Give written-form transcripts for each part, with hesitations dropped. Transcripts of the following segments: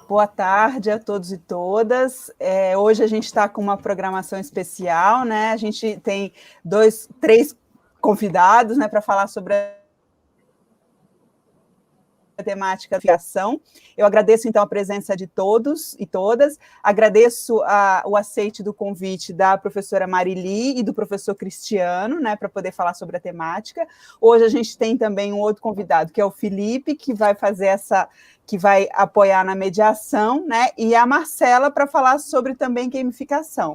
Boa tarde a todos e todas. Hoje a gente está com uma programação especial, né? A gente tem três convidados, né, para falar sobre a temática da aviação. Eu agradeço, então, a presença de todos e todas, agradeço o aceite do convite da professora Marili e do professor Cristiano, né, para poder falar sobre a temática. Hoje a gente tem também um outro convidado, que é o Felipe, que vai que vai apoiar na mediação, né, e a Marcela para falar sobre também gamificação.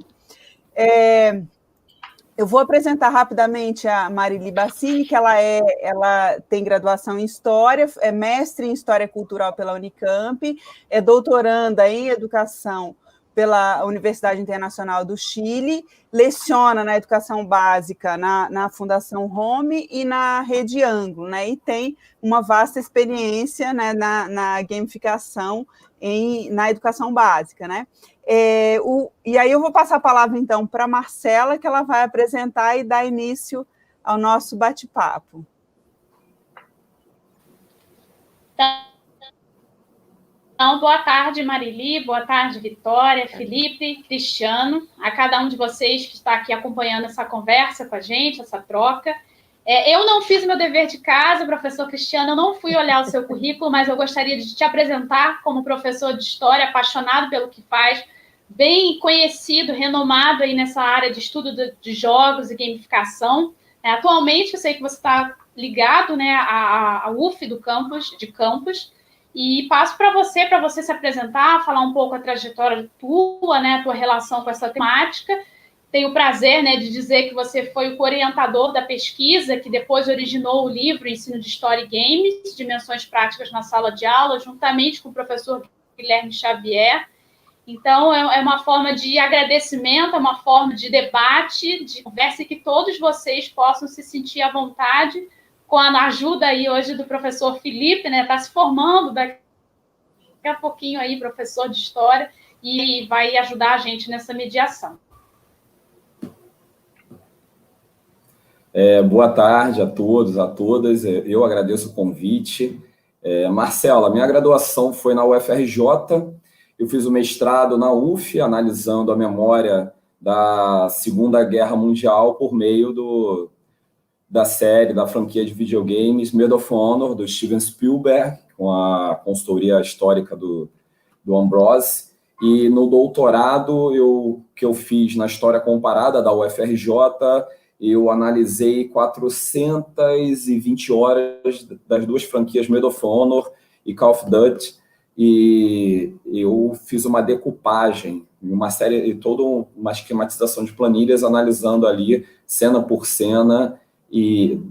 Eu vou apresentar rapidamente a Marili Bassini, que ela tem graduação em História, é mestre em História Cultural pela Unicamp, é doutoranda em Educação pela Universidade Internacional do Chile, leciona na Educação Básica na Fundação Home e na Rede Anglo, né, e tem uma vasta experiência, né, na gamificação na Educação Básica, né. E aí eu vou passar a palavra, então, para a Marcela, que ela vai apresentar e dar início ao nosso bate-papo. Então, boa tarde, Marili, boa tarde, Vitória, Felipe, Cristiano, a cada um de vocês que está aqui acompanhando essa conversa com a gente, essa troca. Eu não fiz meu dever de casa, professor Cristiano, eu não fui olhar o seu currículo, mas eu gostaria de te apresentar como professor de História, apaixonado pelo que faz, bem conhecido, renomado aí nessa área de estudo de jogos e gamificação. Atualmente, eu sei que você está ligado, né, à UF de Campos, e passo para você se apresentar, falar um pouco a trajetória tua, né, a tua relação com essa temática. Tenho o prazer, né, de dizer que você foi o orientador da pesquisa que depois originou o livro Ensino de História e Games, Dimensões Práticas na Sala de Aula, juntamente com o professor Guilherme Xavier. Então, é uma forma de agradecimento, é uma forma de debate, de conversa, e que todos vocês possam se sentir à vontade, com a ajuda aí hoje do professor Felipe, né, está se formando daqui a pouquinho aí, professor de História, e vai ajudar a gente nessa mediação. Boa tarde a todos, a todas. Eu agradeço o convite. Marcela, minha graduação foi na UFRJ. Eu fiz o mestrado na UF, analisando a memória da Segunda Guerra Mundial por meio da franquia de videogames Medal of Honor, do Steven Spielberg, com a consultoria histórica do Ambrose. E no doutorado que eu fiz na História Comparada da UFRJ, eu analisei 420 horas das duas franquias Medal of Honor e Call of Duty, e eu fiz uma decupagem, toda uma esquematização de planilhas, analisando ali, cena por cena, e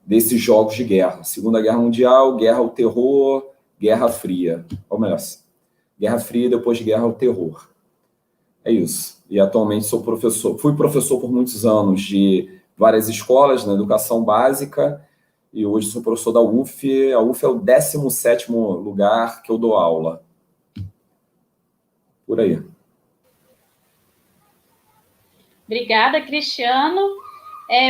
desses jogos de guerra. Segunda Guerra Mundial, Guerra ao Terror, Guerra Fria. Ou melhor, Guerra Fria e depois de Guerra ao Terror. É isso. E atualmente fui professor por muitos anos de várias escolas na educação básica, e hoje sou professor da UF. A UF é o 17º lugar que eu dou aula. Por aí. Obrigada, Cristiano.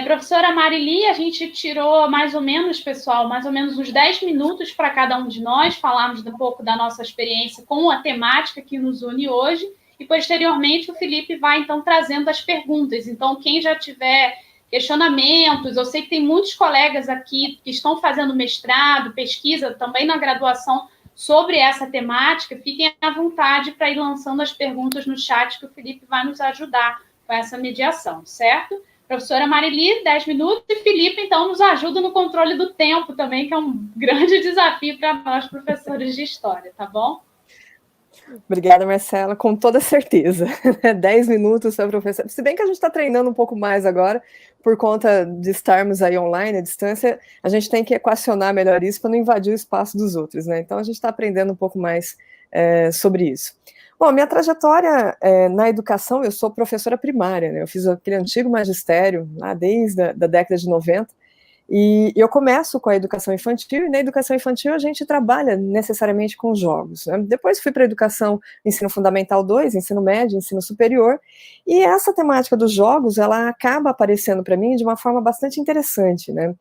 Professora Marili, a gente tirou mais ou menos, pessoal, mais ou menos uns 10 minutos para cada um de nós falarmos um pouco da nossa experiência com a temática que nos une hoje, e posteriormente o Felipe vai, então, trazendo as perguntas. Então, quem já tiver questionamentos, eu sei que tem muitos colegas aqui que estão fazendo mestrado, pesquisa, também na graduação, sobre essa temática, fiquem à vontade para ir lançando as perguntas no chat, que o Felipe vai nos ajudar com essa mediação, certo? Professora Marili, 10 minutos, e Felipe, então, nos ajuda no controle do tempo também, que é um grande desafio para nós, professores de História, tá bom? Obrigada, Marcela, com toda certeza. 10 minutos para professor. Se bem que a gente está treinando um pouco mais agora, por conta de estarmos aí online, à distância, a gente tem que equacionar melhor isso para não invadir o espaço dos outros, né? Então, a gente está aprendendo um pouco mais sobre isso. Bom, minha trajetória na educação, eu sou professora primária, né? Eu fiz aquele antigo magistério, lá desde a década de 90, e eu começo com a educação infantil, e na educação infantil a gente trabalha necessariamente com jogos, né? Depois fui para a educação, ensino fundamental 2, ensino médio, ensino superior, e essa temática dos jogos, ela acaba aparecendo para mim de uma forma bastante interessante, né?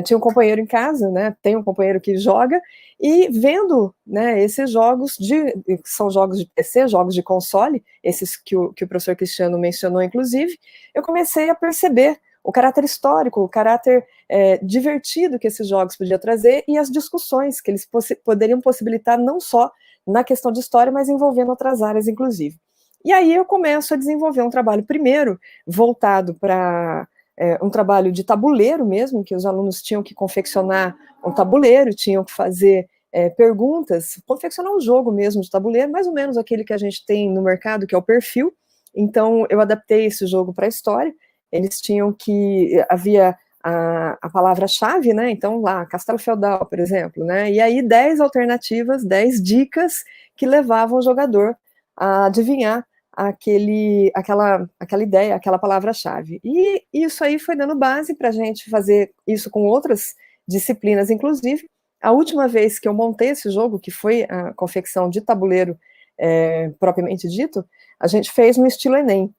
tinha um companheiro em casa, né, tem um companheiro que joga, e vendo, né, esses jogos, são jogos de PC, jogos de console, esses que o professor Cristiano mencionou, inclusive, eu comecei a perceber o caráter histórico, o caráter divertido que esses jogos podiam trazer, e as discussões que eles poderiam possibilitar, não só na questão de história, mas envolvendo outras áreas, inclusive. E aí eu começo a desenvolver um trabalho, primeiro, voltado para um trabalho de tabuleiro mesmo, que os alunos tinham que confeccionar um tabuleiro, tinham que fazer perguntas, confeccionar um jogo mesmo de tabuleiro, mais ou menos aquele que a gente tem no mercado, que é o perfil. Então, eu adaptei esse jogo para a história. Eles tinham que... Havia a palavra-chave, né? Então, lá, Castelo Feudal, por exemplo, né? E aí, 10 alternativas, 10 dicas que levavam o jogador a adivinhar aquela ideia, aquela palavra-chave. E isso aí foi dando base para a gente fazer isso com outras disciplinas, inclusive. A última vez que eu montei esse jogo, que foi a confecção de tabuleiro propriamente dito, a gente fez no estilo Enem.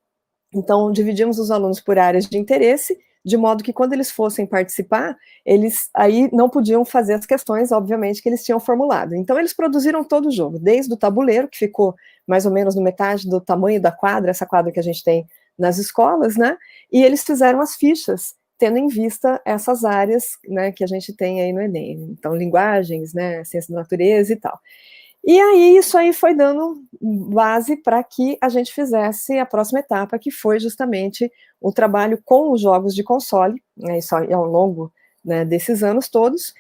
Então, dividimos os alunos por áreas de interesse, de modo que quando eles fossem participar, eles aí não podiam fazer as questões, obviamente, que eles tinham formulado. Então, eles produziram todo o jogo, desde o tabuleiro, que ficou mais ou menos no metade do tamanho da quadra, essa quadra que a gente tem nas escolas, né? E eles fizeram as fichas, tendo em vista essas áreas, né, que a gente tem aí no Enem. Então, linguagens, né, ciência da natureza e tal. E aí, isso aí foi dando base para que a gente fizesse a próxima etapa, que foi justamente o trabalho com os jogos de console, né, isso ao longo, né, desses anos todos,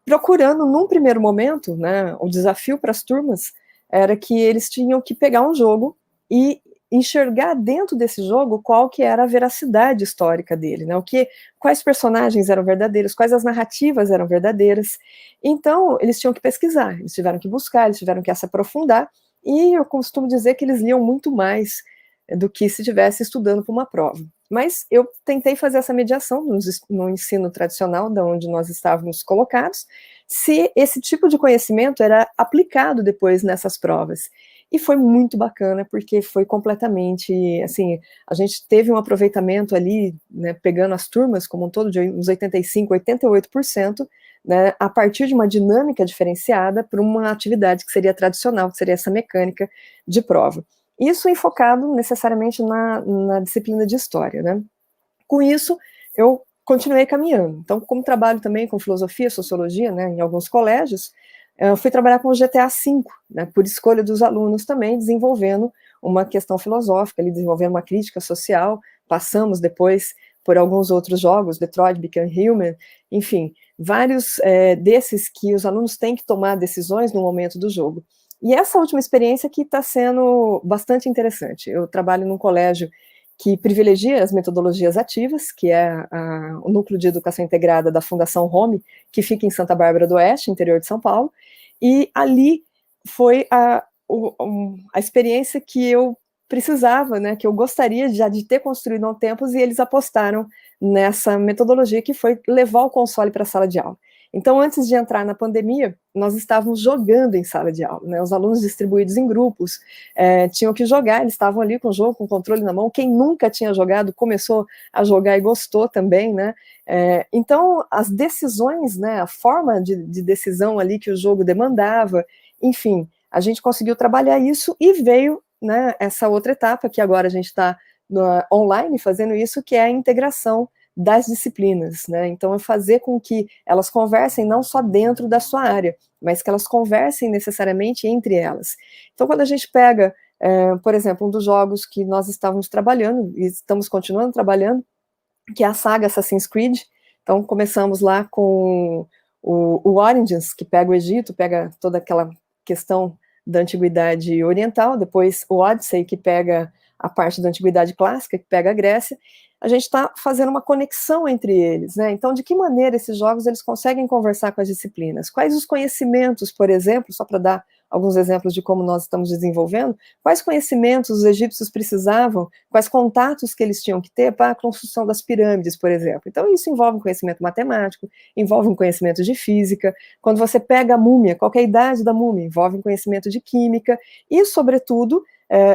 procurando, num primeiro momento, né, o desafio para as turmas era que eles tinham que pegar um jogo e enxergar dentro desse jogo qual que era a veracidade histórica dele, né? Quais personagens eram verdadeiros, quais as narrativas eram verdadeiras. Então, eles tinham que pesquisar, eles tiveram que buscar, eles tiveram que se aprofundar, e eu costumo dizer que eles liam muito mais do que se estivesse estudando para uma prova. Mas eu tentei fazer essa mediação no ensino tradicional, de onde nós estávamos colocados, se esse tipo de conhecimento era aplicado depois nessas provas. E foi muito bacana, porque foi completamente, assim, a gente teve um aproveitamento ali, né, pegando as turmas como um todo, de uns 85%, 88%, né, a partir de uma dinâmica diferenciada para uma atividade que seria tradicional, que seria essa mecânica de prova. Isso enfocado necessariamente na disciplina de história, né. Com isso, eu continuei caminhando. Então, como trabalho também com filosofia, sociologia, né, em alguns colégios, eu fui trabalhar com o GTA V, né, por escolha dos alunos também, desenvolvendo uma questão filosófica, ali, desenvolvendo uma crítica social. Passamos depois por alguns outros jogos, Detroit Become Human, enfim, vários desses que os alunos têm que tomar decisões no momento do jogo. E essa última experiência que está sendo bastante interessante. Eu trabalho num colégio que privilegia as metodologias ativas, que é o Núcleo de Educação Integrada da Fundação Home, que fica em Santa Bárbara do Oeste, interior de São Paulo, e ali foi a experiência que eu precisava, né, que eu gostaria já de ter construído há um tempo, e eles apostaram nessa metodologia que foi levar o console para a sala de aula. Então, antes de entrar na pandemia, nós estávamos jogando em sala de aula, né? Os alunos distribuídos em grupos tinham que jogar, eles estavam ali com o jogo, com o controle na mão. Quem nunca tinha jogado começou a jogar e gostou também, né? Então, as decisões, né, a forma de decisão ali que o jogo demandava, enfim, a gente conseguiu trabalhar isso e veio, né, essa outra etapa, que agora a gente está online fazendo isso, que é a integração das disciplinas, né? Então, é fazer com que elas conversem não só dentro da sua área, mas que elas conversem necessariamente entre elas. Então, quando a gente pega, por exemplo, um dos jogos que nós estávamos trabalhando, e estamos continuando trabalhando, que é a saga Assassin's Creed. Então, começamos lá com o Origins, que pega o Egito, pega toda aquela questão da antiguidade oriental, depois o Odyssey, que pega a parte da antiguidade clássica, que pega a Grécia. A gente está fazendo uma conexão entre eles, né? Então, de que maneira esses jogos eles conseguem conversar com as disciplinas? Quais os conhecimentos, por exemplo, só para dar alguns exemplos de como nós estamos desenvolvendo, quais conhecimentos os egípcios precisavam, quais contatos que eles tinham que ter para a construção das pirâmides, por exemplo. Então, isso envolve um conhecimento matemático, envolve um conhecimento de física. Quando você pega a múmia, qual é a idade da múmia? Envolve um conhecimento de química e, sobretudo,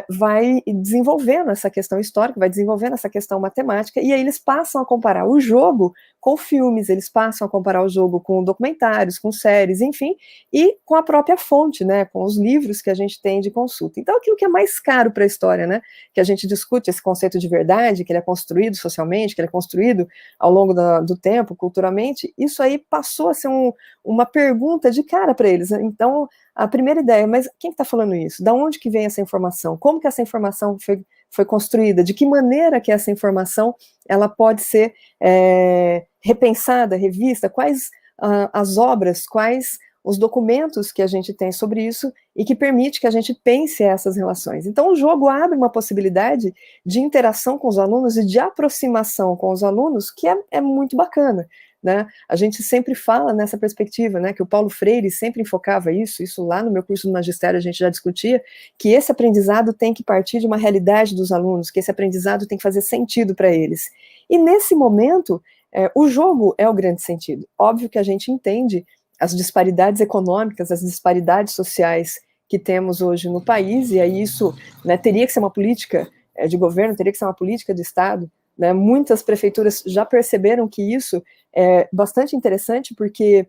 vai desenvolvendo essa questão histórica, vai desenvolvendo essa questão matemática, e aí eles passam a comparar o jogo com filmes, eles passam a comparar o jogo com documentários, com séries, enfim, e com a própria fonte, né, com os livros que a gente tem de consulta. Então, aquilo que é mais caro para a história, né, que a gente discute esse conceito de verdade, que ele é construído socialmente, que ele é construído ao longo do tempo, culturalmente, isso aí passou a ser uma pergunta de cara para eles. Então, a primeira ideia, mas quem está falando isso? Da onde que vem essa informação? Como que essa informação foi construída? De que maneira que essa informação ela pode ser repensada, revista? Quais as obras, quais os documentos que a gente tem sobre isso e que permite que a gente pense essas relações. Então, o jogo abre uma possibilidade de interação com os alunos e de aproximação com os alunos que é muito bacana. Né? A gente sempre fala nessa perspectiva, né, que o Paulo Freire sempre enfocava isso lá no meu curso do magistério a gente já discutia, que esse aprendizado tem que partir de uma realidade dos alunos, que esse aprendizado tem que fazer sentido para eles. E nesse momento, o jogo é o grande sentido. Óbvio que a gente entende as disparidades econômicas, as disparidades sociais que temos hoje no país, e aí isso, né, teria que ser uma política de governo, teria que ser uma política de Estado, né? Muitas prefeituras já perceberam que isso é bastante interessante, porque,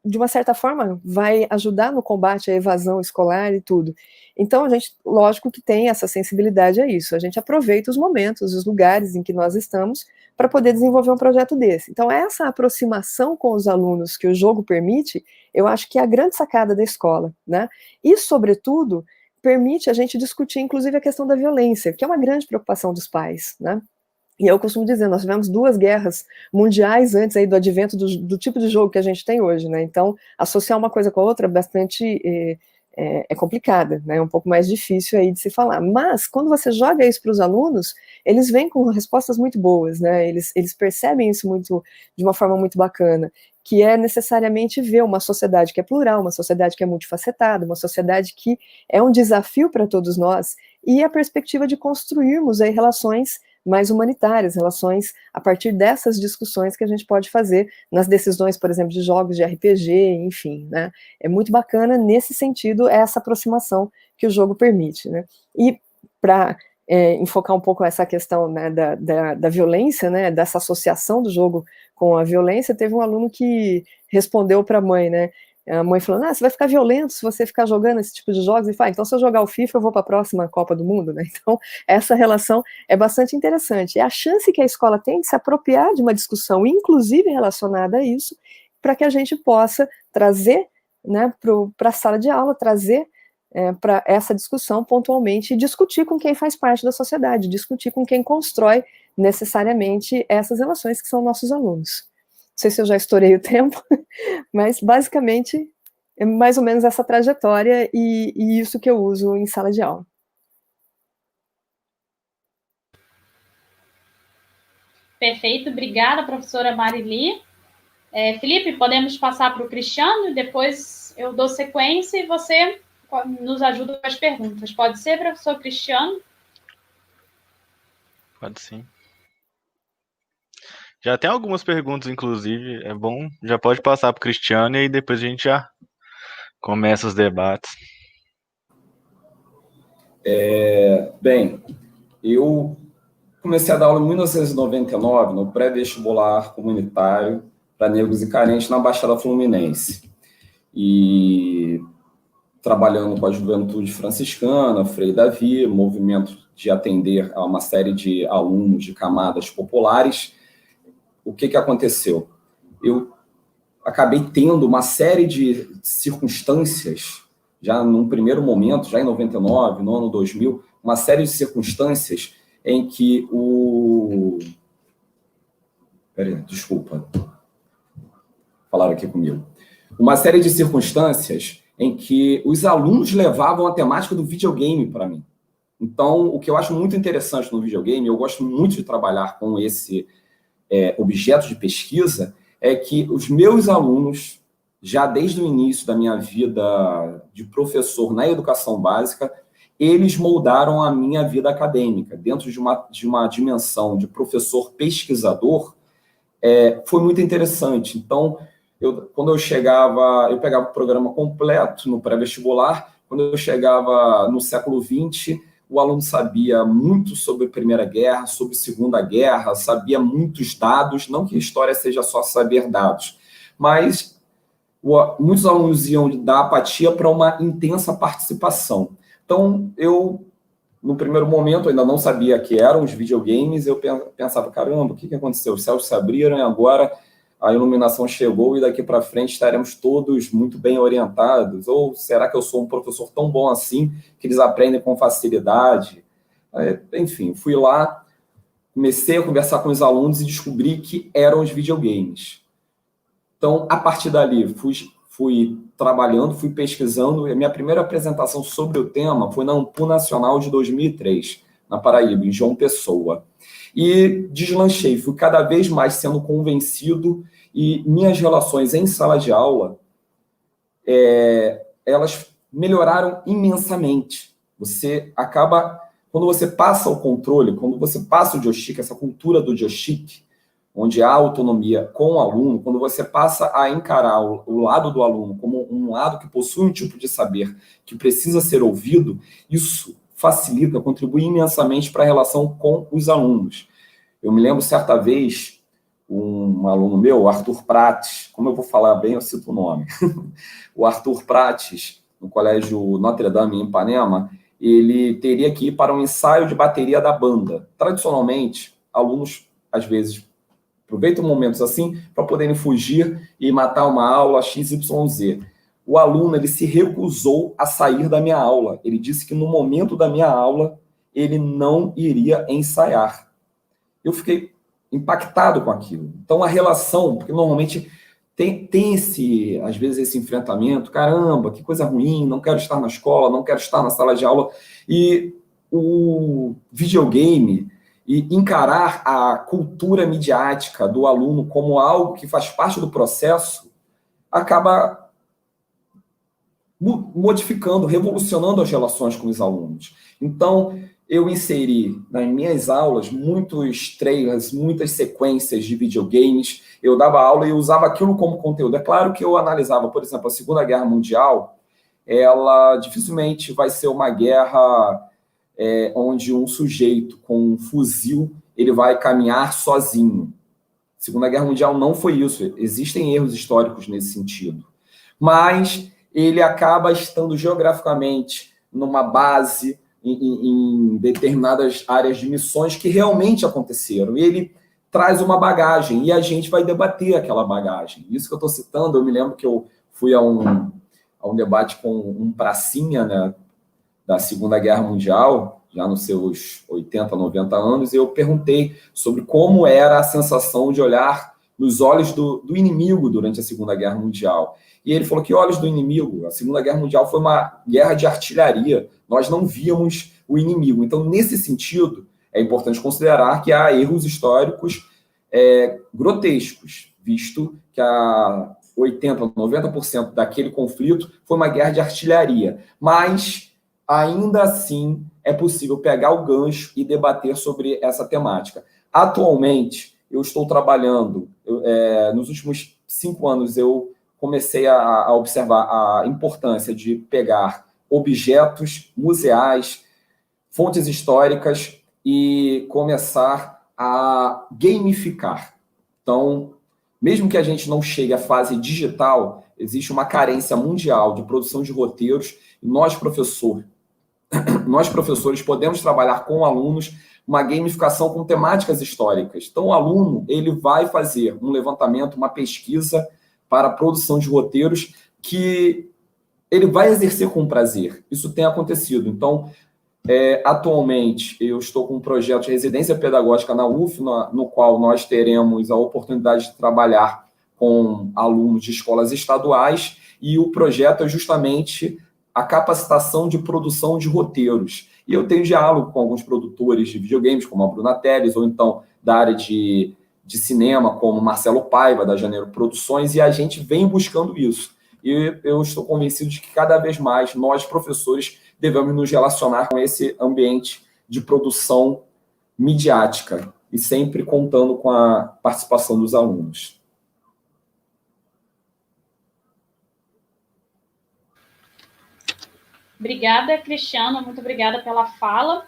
de uma certa forma, vai ajudar no combate à evasão escolar e tudo. Então, a gente, lógico que tem essa sensibilidade a isso, a gente aproveita os momentos, os lugares em que nós estamos, para poder desenvolver um projeto desse. Então, essa aproximação com os alunos que o jogo permite, eu acho que é a grande sacada da escola, né? E, sobretudo, permite a gente discutir, inclusive, a questão da violência, que é uma grande preocupação dos pais, né? E eu costumo dizer, nós tivemos 2 guerras mundiais antes aí do advento do tipo de jogo que a gente tem hoje, né? Então, associar uma coisa com a outra é bastante complicada, né? É um pouco mais difícil aí de se falar. Mas, quando você joga isso para os alunos, eles vêm com respostas muito boas, né? Eles percebem isso de uma forma muito bacana, que é necessariamente ver uma sociedade que é plural, uma sociedade que é multifacetada, uma sociedade que é um desafio para todos nós, e a perspectiva de construirmos aí relações mais humanitárias, relações a partir dessas discussões que a gente pode fazer nas decisões, por exemplo, de jogos de RPG, enfim, né? É muito bacana, nesse sentido, essa aproximação que o jogo permite, né? E para enfocar um pouco essa questão, né, da violência, né, dessa associação do jogo com a violência, teve um aluno que respondeu para a mãe, né? A mãe falando, você vai ficar violento se você ficar jogando esse tipo de jogos, e fala, então se eu jogar o FIFA, eu vou para a próxima Copa do Mundo, né? Então, essa relação é bastante interessante. É a chance que a escola tem de se apropriar de uma discussão, inclusive relacionada a isso, para que a gente possa trazer, né, para a sala de aula, trazer para essa discussão pontualmente e discutir com quem faz parte da sociedade, discutir com quem constrói necessariamente essas relações que são nossos alunos. Não sei se eu já estourei o tempo, mas basicamente é mais ou menos essa trajetória e isso que eu uso em sala de aula. Perfeito, obrigada, professora Marili. Felipe, podemos passar para o Cristiano, depois eu dou sequência e você nos ajuda com as perguntas. Pode ser, professor Cristiano? Pode sim. Já tem algumas perguntas, inclusive, é bom, já pode passar para o Cristiano e depois a gente já começa os debates. Bem, eu comecei a dar aula em 1999, no pré-vestibular comunitário para negros e carentes na Baixada Fluminense. E trabalhando com a juventude franciscana, Frei Davi, movimento de atender a uma série de alunos de camadas populares. O que aconteceu? Eu acabei tendo uma série de circunstâncias, já num primeiro momento, já em 99, no ano 2000, uma série de circunstâncias em que desculpa. Falaram aqui comigo. Uma série de circunstâncias em que os alunos levavam a temática do videogame para mim. Então, o que eu acho muito interessante no videogame, eu gosto muito de trabalhar com esse objeto de pesquisa, é que os meus alunos, já desde o início da minha vida de professor na educação básica, eles moldaram a minha vida acadêmica. Dentro de uma dimensão de professor pesquisador, foi muito interessante. Então, quando eu chegava, eu pegava o programa completo no pré-vestibular, quando eu chegava no século XX, o aluno sabia muito sobre a Primeira Guerra, sobre a Segunda Guerra, sabia muitos dados, não que a história seja só saber dados, mas muitos alunos iam da apatia para uma intensa participação. Então, eu, no primeiro momento, ainda não sabia que eram os videogames, eu pensava, caramba, o que aconteceu? Os céus se abriram e agora a iluminação chegou e daqui para frente estaremos todos muito bem orientados? Ou será que eu sou um professor tão bom assim que eles aprendem com facilidade? Enfim, fui lá, comecei a conversar com os alunos e descobri que eram os videogames. Então, a partir dali, fui trabalhando, fui pesquisando, e a minha primeira apresentação sobre o tema foi na Ampu Nacional de 2003, na Paraíba, em João Pessoa. E deslanchei, fui cada vez mais sendo convencido, e minhas relações em sala de aula, elas melhoraram imensamente. Você acaba, quando você passa o controle, quando você passa o joystick, essa cultura do joystick, onde há autonomia com o aluno, quando você passa a encarar o lado do aluno como um lado que possui um tipo de saber que precisa ser ouvido, isso facilita, contribui imensamente para a relação com os alunos. Eu me lembro, certa vez, um aluno meu, o Arthur Prates, como eu vou falar bem, eu cito o nome, o Arthur Prates, no Colégio Notre Dame, em Ipanema, ele teria que ir para um ensaio de bateria da banda. Tradicionalmente, alunos, às vezes, aproveitam momentos assim para poderem fugir e matar uma aula XYZ. O aluno, ele se recusou a sair da minha aula. Ele disse que no momento da minha aula, ele não iria ensaiar. Eu fiquei impactado com aquilo. Então, a relação, porque normalmente tem às vezes, esse enfrentamento, caramba, que coisa ruim, não quero estar na escola, não quero estar na sala de aula. E o videogame, e encarar a cultura midiática do aluno como algo que faz parte do processo, acaba modificando, revolucionando as relações com os alunos. Então, eu inseri nas minhas aulas muitos trailers, muitas sequências de videogames. Eu dava aula e usava aquilo como conteúdo. É claro que eu analisava, por exemplo, a Segunda Guerra Mundial, ela dificilmente vai ser uma guerra onde um sujeito com um fuzil ele vai caminhar sozinho. Segunda Guerra Mundial não foi isso. Existem erros históricos nesse sentido. Mas ele acaba estando geograficamente numa base, em determinadas áreas de missões que realmente aconteceram. E ele traz uma bagagem e a gente vai debater aquela bagagem. Isso que eu estou citando, eu me lembro que eu fui a um debate com um pracinha, né, da Segunda Guerra Mundial, já nos seus 80, 90 anos, e eu perguntei sobre como era a sensação de olhar nos olhos do inimigo durante a Segunda Guerra Mundial. E ele falou que olhos do inimigo, a Segunda Guerra Mundial foi uma guerra de artilharia, nós não víamos o inimigo. Então, nesse sentido, é importante considerar que há erros históricos grotescos, visto que a 80%, 90% daquele conflito foi uma guerra de artilharia. Mas, ainda assim, é possível pegar o gancho e debater sobre essa temática. Atualmente, eu estou trabalhando, nos últimos 5 anos, eu comecei a observar a importância de pegar objetos museais, fontes históricas e começar a gamificar. Então, mesmo que a gente não chegue à fase digital, existe uma carência mundial de produção de roteiros e nós, professores, podemos trabalhar com alunos uma gamificação com temáticas históricas. Então, o aluno ele vai fazer um levantamento, uma pesquisa para a produção de roteiros que ele vai exercer com prazer. Isso tem acontecido. Então, atualmente, eu estou com um projeto de residência pedagógica na UF, no qual nós teremos a oportunidade de trabalhar com alunos de escolas estaduais, e o projeto é justamente a capacitação de produção de roteiros. E eu tenho diálogo com alguns produtores de videogames, como a Bruna Teles, ou então da área de cinema, como Marcelo Paiva, da Janeiro Produções, e a gente vem buscando isso. E eu estou convencido de que cada vez mais nós, professores, devemos nos relacionar com esse ambiente de produção midiática e sempre contando com a participação dos alunos. Obrigada, Cristiano, muito obrigada pela fala.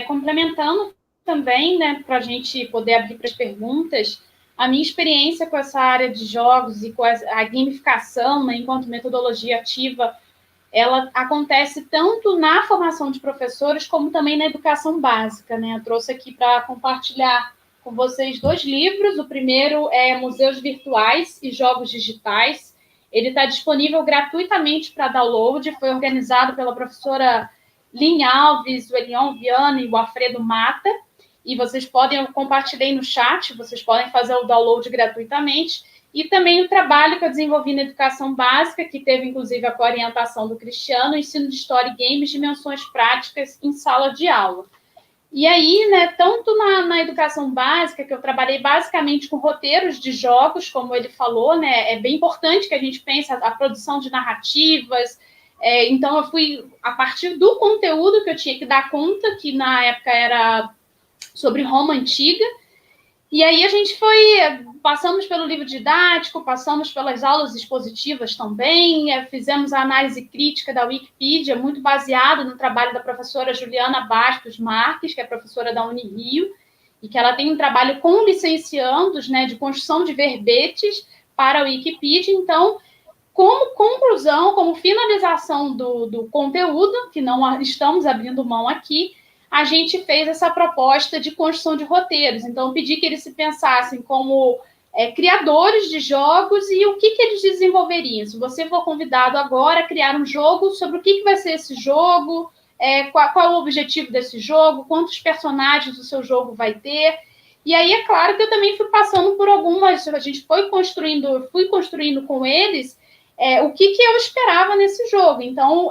Complementando também, né, para a gente poder abrir para as perguntas, a minha experiência com essa área de jogos e com a gamificação, né, enquanto metodologia ativa, ela acontece tanto na formação de professores como também na educação básica, né? Eu trouxe aqui para compartilhar com vocês 2 livros. O primeiro é Museus Virtuais e Jogos Digitais. Ele está disponível gratuitamente para download, foi organizado pela professora Lin Alves, o Elion Viana e o Alfredo Mata, e vocês podem, eu compartilhei no chat, vocês podem fazer o download gratuitamente. E também o trabalho que eu desenvolvi na educação básica, que teve, inclusive, a orientação do Cristiano, ensino de história e games, dimensões práticas em sala de aula. E aí, né, tanto na educação básica, que eu trabalhei basicamente com roteiros de jogos, como ele falou, né, é bem importante que a gente pense a produção de narrativas. Então, eu fui, a partir do conteúdo que eu tinha que dar conta, que na época era sobre Roma Antiga, e aí a gente passamos pelo livro didático, passamos pelas aulas expositivas também, fizemos a análise crítica da Wikipedia, muito baseado no trabalho da professora Juliana Bastos Marques, que é professora da Unirio, e que ela tem um trabalho com licenciandos, né, de construção de verbetes para a Wikipedia. Então, como conclusão, como finalização do conteúdo, que não estamos abrindo mão aqui, a gente fez essa proposta de construção de roteiros. Então, eu pedi que eles se pensassem como criadores de jogos e o que eles desenvolveriam. Se você for convidado agora a criar um jogo, sobre o que vai ser esse jogo, qual é o objetivo desse jogo, quantos personagens o seu jogo vai ter. E aí, é claro que eu também fui passando por algumas... A gente fui construindo com eles o que eu esperava nesse jogo. Então,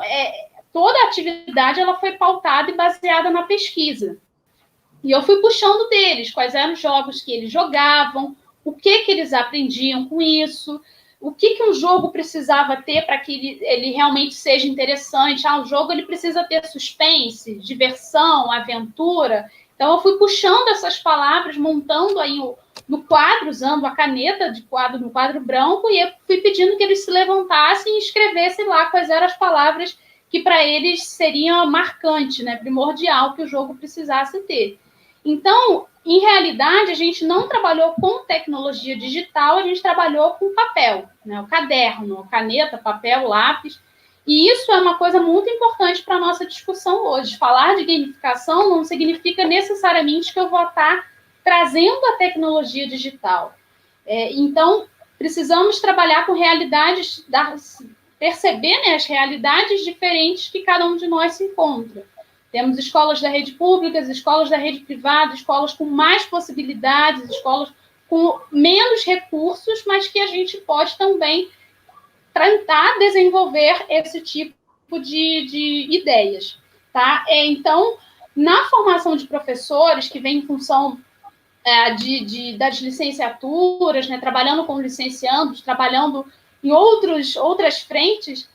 toda a atividade ela foi pautada e baseada na pesquisa. E eu fui puxando deles, quais eram os jogos que eles jogavam, o que eles aprendiam com isso, o que um jogo precisava ter para que ele realmente seja interessante. O jogo ele precisa ter suspense, diversão, aventura. Então, eu fui puxando essas palavras, montando aí no quadro, usando a caneta de quadro no quadro branco, e eu fui pedindo que eles se levantassem e escrevessem lá quais eram as palavras que para eles seria marcante, né, primordial, que o jogo precisasse ter. Então, em realidade, a gente não trabalhou com tecnologia digital, a gente trabalhou com papel, né, o caderno, caneta, papel, lápis, e isso é uma coisa muito importante para a nossa discussão hoje. Falar de gamificação não significa necessariamente que eu vou estar trazendo a tecnologia digital. Então, precisamos trabalhar com realidades perceber, né, as realidades diferentes que cada um de nós se encontra. Temos escolas da rede pública, escolas da rede privada, escolas com mais possibilidades, escolas com menos recursos, mas que a gente pode também tentar desenvolver esse tipo de ideias. Tá? Então, na formação de professores, que vem em função das licenciaturas, né, trabalhando com licenciandos, trabalhando em outras frentes,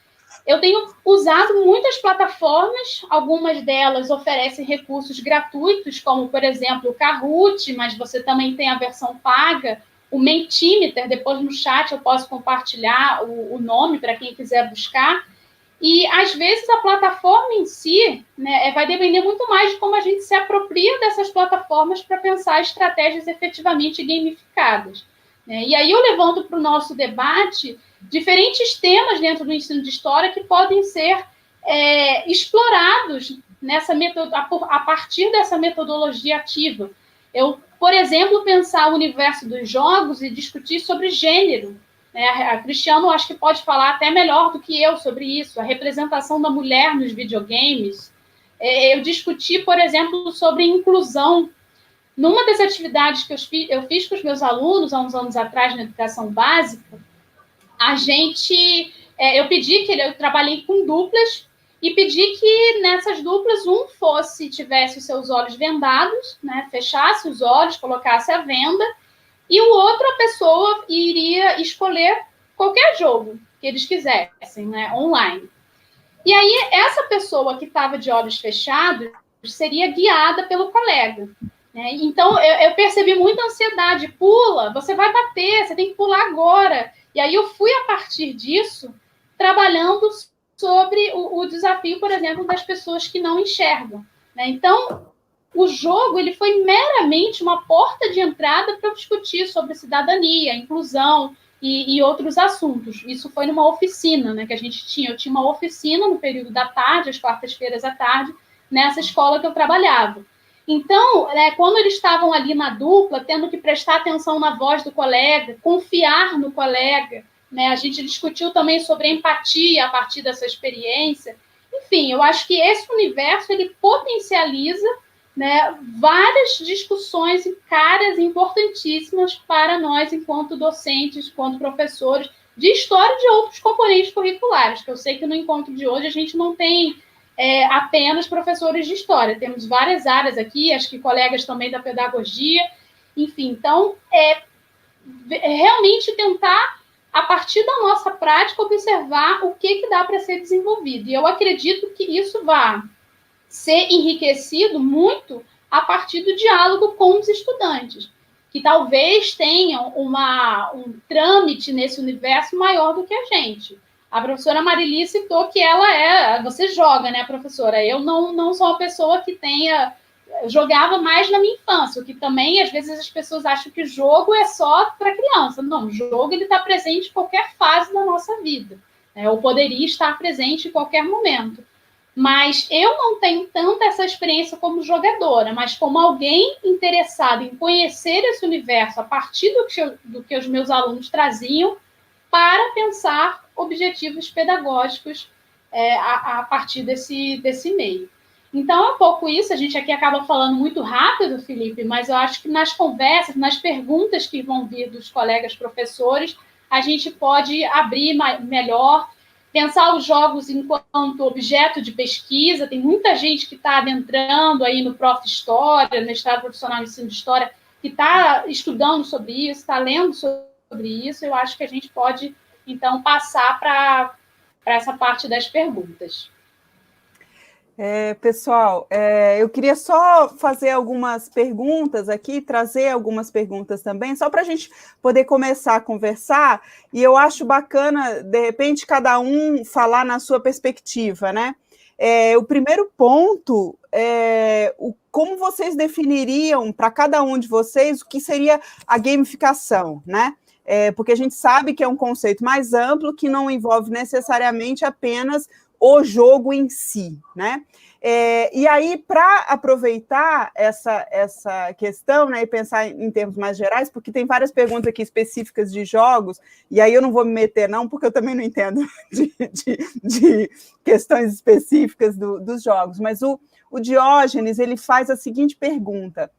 eu tenho usado muitas plataformas, algumas delas oferecem recursos gratuitos, como, por exemplo, o Kahoot, mas você também tem a versão paga, o Mentimeter, depois no chat eu posso compartilhar o nome para quem quiser buscar, e às vezes a plataforma em si, né, vai depender muito mais de como a gente se apropria dessas plataformas para pensar estratégias efetivamente gamificadas. E aí eu levanto para o nosso debate diferentes temas dentro do ensino de história que podem ser explorados a partir dessa metodologia ativa. Eu, por exemplo, pensar o universo dos jogos e discutir sobre gênero. A Cristiano, acho que pode falar até melhor do que eu sobre isso, a representação da mulher nos videogames. Eu discuti, por exemplo, sobre inclusão. Numa das atividades que eu fiz com os meus alunos, há uns anos atrás, na educação básica, eu pedi que eu trabalhei com duplas e pedi que nessas duplas tivesse os seus olhos vendados, né, fechasse os olhos, colocasse a venda, e o outro, a pessoa iria escolher qualquer jogo que eles quisessem, né, online. E aí, essa pessoa que estava de olhos fechados seria guiada pelo colega. Então, eu percebi muita ansiedade. Pula, você vai bater, você tem que pular agora. E aí eu fui, a partir disso, trabalhando sobre o desafio, por exemplo, das pessoas que não enxergam, né? Então, o jogo ele foi meramente uma porta de entrada para discutir sobre cidadania, inclusão e outros assuntos. Isso foi numa oficina, né, que a gente tinha. Eu tinha uma oficina no período da tarde, às quartas-feiras à tarde, nessa escola que eu trabalhava. Então, né, quando eles estavam ali na dupla, tendo que prestar atenção na voz do colega, confiar no colega, né, a gente discutiu também sobre empatia a partir dessa experiência. Enfim, eu acho que esse universo ele potencializa, né, várias discussões e caras importantíssimas para nós, enquanto docentes, enquanto professores, de história e de outros componentes curriculares, que eu sei que no encontro de hoje a gente não tem apenas professores de história, temos várias áreas aqui, acho que colegas também da pedagogia, enfim, então, realmente tentar, a partir da nossa prática, observar o que dá para ser desenvolvido, e eu acredito que isso vai ser enriquecido muito a partir do diálogo com os estudantes, que talvez tenham um trâmite nesse universo maior do que a gente. A professora Marili citou que você joga, né, professora? Eu não sou uma pessoa que jogava mais na minha infância, o que também, às vezes, as pessoas acham que jogo é só para criança. Não, o jogo está presente em qualquer fase da nossa vida, né? Ou poderia estar presente em qualquer momento. Mas eu não tenho tanta essa experiência como jogadora, mas como alguém interessado em conhecer esse universo a partir do que os meus alunos traziam para pensar objetivos pedagógicos a partir desse meio. Então, é um pouco isso, a gente aqui acaba falando muito rápido, Felipe, mas eu acho que nas conversas, nas perguntas que vão vir dos colegas professores, a gente pode abrir melhor, pensar os jogos enquanto objeto de pesquisa. Tem muita gente que está adentrando aí no Prof. História, mestrado profissional em ensino de História, que está estudando sobre isso, está lendo sobre isso. Eu acho que a gente pode, então, passar para essa parte das perguntas. Pessoal, eu queria só fazer algumas perguntas aqui, trazer algumas perguntas também, só para a gente poder começar a conversar, e eu acho bacana, de repente, cada um falar na sua perspectiva, né? O primeiro ponto é como vocês definiriam, para cada um de vocês, o que seria a gamificação, né? Porque a gente sabe que é um conceito mais amplo, que não envolve necessariamente apenas o jogo em si, né? E aí, para aproveitar essa questão, né, e pensar em termos mais gerais, porque tem várias perguntas aqui específicas de jogos, e aí eu não vou me meter, não, porque eu também não entendo de questões específicas dos jogos, mas o Diógenes, ele faz a seguinte pergunta: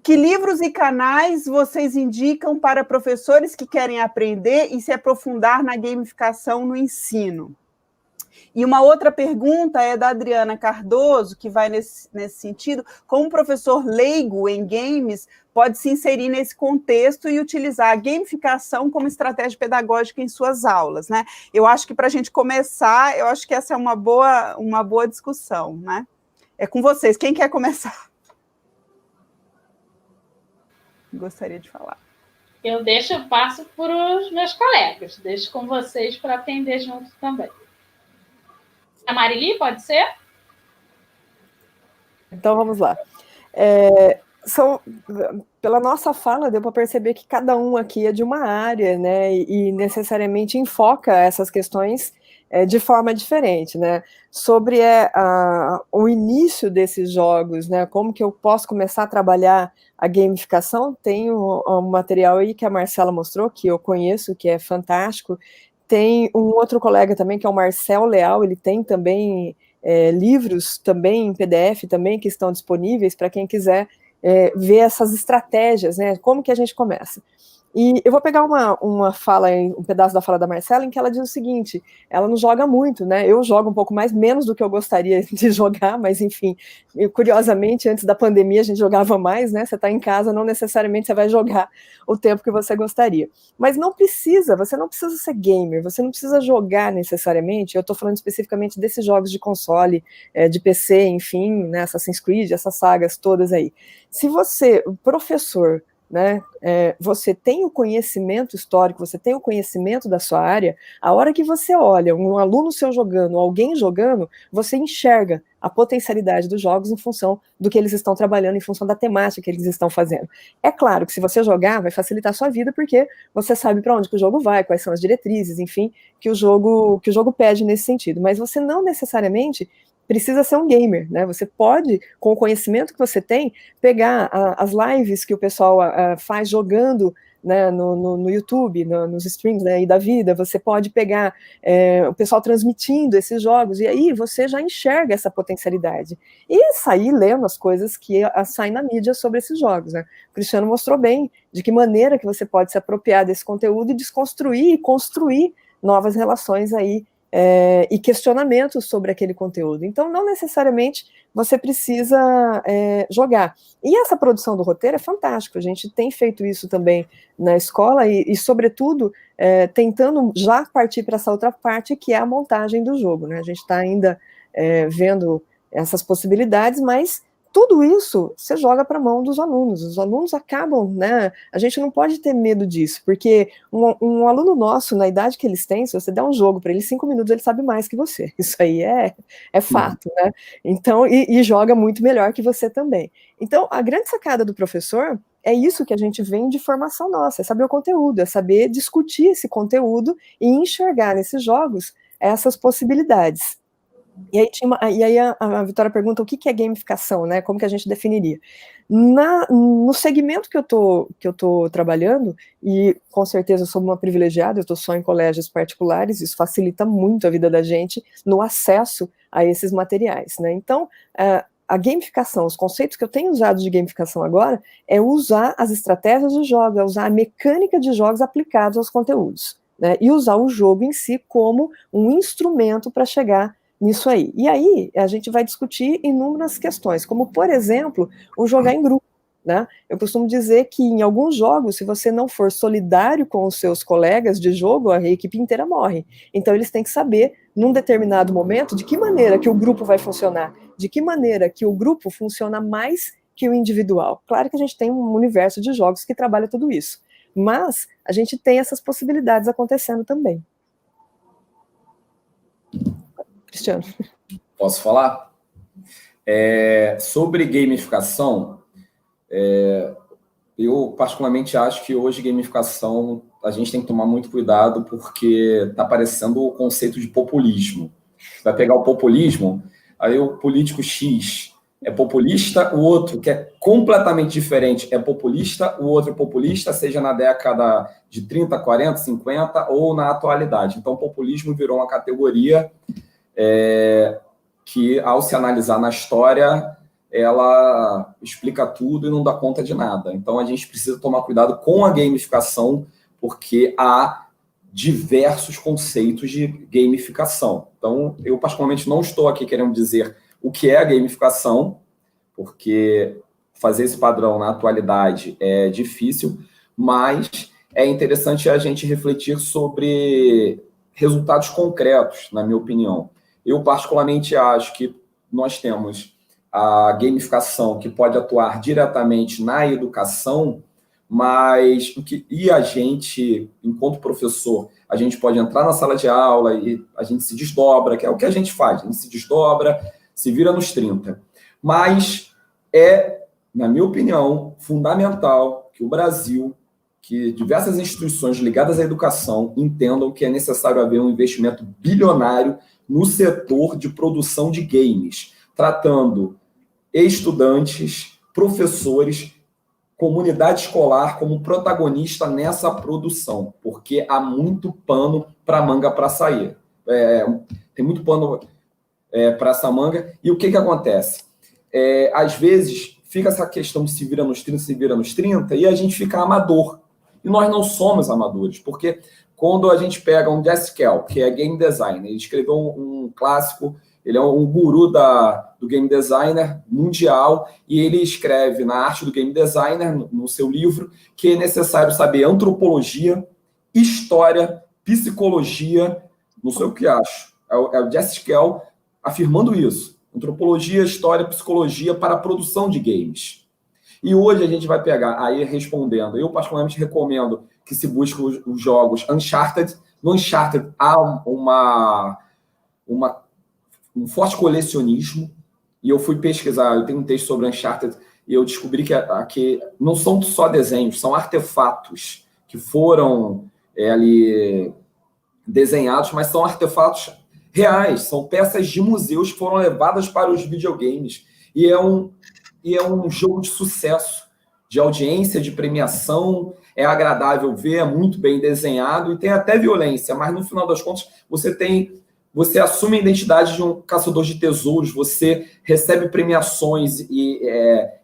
que livros e canais vocês indicam para professores que querem aprender e se aprofundar na gamificação no ensino? E uma outra pergunta é da Adriana Cardoso, que vai nesse sentido: como um professor leigo em games pode se inserir nesse contexto e utilizar a gamificação como estratégia pedagógica em suas aulas, né? Eu acho que, para a gente começar, eu acho que essa é uma boa discussão, né? É com vocês. Quem quer começar? Gostaria de falar. Eu passo para os meus colegas, deixo com vocês para aprender junto também. A Marili, pode ser? Então, vamos lá. Pela nossa fala, deu para perceber que cada um aqui é de uma área, né, e necessariamente enfoca essas questões de forma diferente, né? Sobre o início desses jogos, né, como que eu posso começar a trabalhar a gamificação. Tem um material aí que a Marcela mostrou, que eu conheço, que é fantástico. Tem um outro colega também, que é o Marcel Leal, ele tem também livros também em PDF também que estão disponíveis para quem quiser ver essas estratégias, né? Como que a gente começa? E eu vou pegar uma fala, um pedaço da fala da Marcela, em que ela diz o seguinte: ela não joga muito, né? Eu jogo um pouco menos do que eu gostaria de jogar, mas enfim, curiosamente, antes da pandemia a gente jogava mais, né? Você está em casa, não necessariamente você vai jogar o tempo que você gostaria. Mas você não precisa ser gamer, você não precisa jogar necessariamente. Eu estou falando especificamente desses jogos de console, de PC, enfim, né? Assassin's Creed, essas sagas todas aí. Se você, professor, né, você tem o conhecimento histórico, você tem o conhecimento da sua área, a hora que você olha um aluno seu jogando, alguém jogando, você enxerga a potencialidade dos jogos em função do que eles estão trabalhando, em função da temática que eles estão fazendo. É claro que se você jogar, vai facilitar a sua vida, porque você sabe para onde que o jogo vai, quais são as diretrizes, enfim, que o jogo pede nesse sentido, mas você não necessariamente precisa ser um gamer, né? Você pode, com o conhecimento que você tem, pegar as lives que o pessoal faz jogando, né, no YouTube, nos streams, né, aí da vida, você pode pegar o pessoal transmitindo esses jogos, e aí você já enxerga essa potencialidade. E sair lendo as coisas que saem na mídia sobre esses jogos, né? O Cristiano mostrou bem de que maneira que você pode se apropriar desse conteúdo e desconstruir e construir novas relações aí, e questionamentos sobre aquele conteúdo. Então, não necessariamente você precisa jogar. E essa produção do roteiro é fantástico, a gente tem feito isso também na escola e sobretudo, tentando já partir para essa outra parte, que é a montagem do jogo, né? A gente está ainda vendo essas possibilidades, mas tudo isso você joga para a mão dos alunos. Os alunos acabam, né? A gente não pode ter medo disso, porque um aluno nosso, na idade que eles têm, se você der um jogo para ele, 5 minutos, ele sabe mais que você. Isso aí é fato, né? Então, e joga muito melhor que você também. Então, a grande sacada do professor é isso que a gente vem de formação nossa, é saber o conteúdo, é saber discutir esse conteúdo e enxergar nesses jogos essas possibilidades. E aí a Vitória pergunta o que é gamificação, né? Como que a gente definiria? No segmento que eu tô trabalhando, e com certeza eu sou uma privilegiada, eu estou só em colégios particulares, isso facilita muito a vida da gente no acesso a esses materiais, né? Então, a gamificação, os conceitos que eu tenho usado de gamificação agora, é usar as estratégias de jogo, é usar a mecânica de jogos aplicados aos conteúdos, né? E usar o jogo em si como um instrumento para chegar nisso aí. E aí, a gente vai discutir inúmeras questões, como, por exemplo, o jogar em grupo, né? Eu costumo dizer que em alguns jogos, se você não for solidário com os seus colegas de jogo, a equipe inteira morre. Então, eles têm que saber, num determinado momento, de que maneira que o grupo vai funcionar, de que maneira que o grupo funciona mais que o individual. Claro que a gente tem um universo de jogos que trabalha tudo isso, mas a gente tem essas possibilidades acontecendo também. Cristiano. Posso falar? Sobre gamificação, eu particularmente acho que hoje gamificação a gente tem que tomar muito cuidado porque está parecendo o conceito de populismo. Vai pegar o populismo, aí o político X é populista, o outro, que é completamente diferente, é populista, o outro é populista, seja na década de 30, 40, 50 ou na atualidade. Então, o populismo virou uma categoria que, ao se analisar na história, ela explica tudo e não dá conta de nada. Então, a gente precisa tomar cuidado com a gamificação, porque há diversos conceitos de gamificação. Então, eu particularmente não estou aqui querendo dizer o que é a gamificação, porque fazer esse padrão na atualidade é difícil, mas é interessante a gente refletir sobre resultados concretos, na minha opinião. Eu, particularmente, acho que nós temos a gamificação que pode atuar diretamente na educação, mas a gente, enquanto professor, a gente pode entrar na sala de aula e a gente se desdobra, que é o que a gente faz, a gente se desdobra, se vira nos 30. Mas na minha opinião, fundamental que o Brasil, que diversas instituições ligadas à educação entendam que é necessário haver um investimento bilionário no setor de produção de games, tratando estudantes, professores, comunidade escolar como protagonista nessa produção, porque há muito pano para manga para sair. Tem muito pano para essa manga. E o que acontece? Às vezes, fica essa questão de se vira nos 30, e a gente fica amador. E nós não somos amadores, porque quando a gente pega um Jesse Kell, que é game designer, ele escreveu um clássico, ele é um guru do game designer mundial, e ele escreve na arte do game designer, no seu livro, que é necessário saber antropologia, história, psicologia, não sei o que acho. É o Jesse Kell afirmando isso. Antropologia, história, psicologia para a produção de games. E hoje a gente vai pegar, aí respondendo, eu particularmente recomendo que se busque os jogos Uncharted. No Uncharted há um forte colecionismo, e eu fui pesquisar, eu tenho um texto sobre Uncharted, e eu descobri que não são só desenhos, são artefatos que foram ali desenhados, mas são artefatos reais, são peças de museus que foram levadas para os videogames. E é um jogo de sucesso, de audiência, de premiação, é agradável ver, é muito bem desenhado e tem até violência, mas no final das contas você assume a identidade de um caçador de tesouros, você recebe premiações e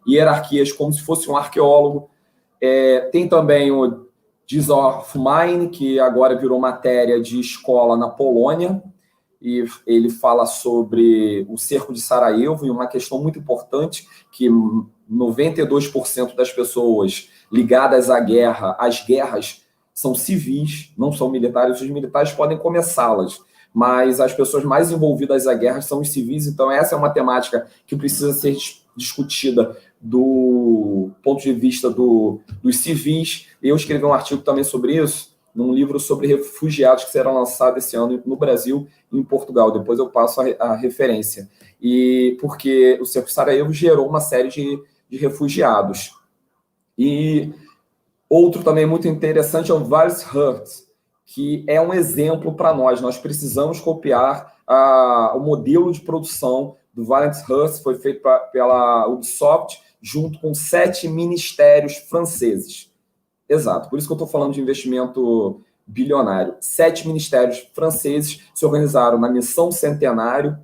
hierarquias como se fosse um arqueólogo. Tem também o This of Mine, que agora virou matéria de escola na Polônia, e ele fala sobre o cerco de Sarajevo, e uma questão muito importante, que 92% das pessoas ligadas à guerra, às guerras, são civis, não são militares. Os militares podem começás-las, mas as pessoas mais envolvidas à guerra são os civis. Então essa é uma temática que precisa ser discutida do ponto de vista dos civis. Eu escrevi um artigo também sobre isso, num livro sobre refugiados que será lançado esse ano no Brasil e em Portugal. Depois eu passo a referência. E porque o cerco de Sarajevo gerou uma série de refugiados. E outro também muito interessante é o Valiant Hearts, que é um exemplo para nós. Nós precisamos copiar o modelo de produção do Valiant Hearts, foi feito pela Ubisoft, junto com 7 ministérios franceses. Exato, por isso que eu estou falando de investimento bilionário. 7 ministérios franceses se organizaram na Missão Centenário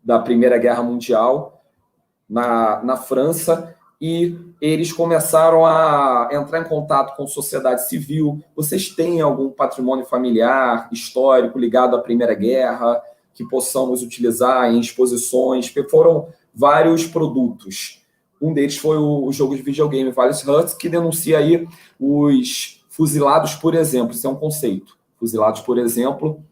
da Primeira Guerra Mundial, na França, e eles começaram a entrar em contato com a sociedade civil. Vocês têm algum patrimônio familiar, histórico, ligado à Primeira Guerra, que possamos utilizar em exposições? Porque foram vários produtos. Um deles foi o jogo de videogame Valiant Hearts, que denuncia aí os fuzilados, por exemplo. Isso é um conceito. Fuzilados, por exemplo,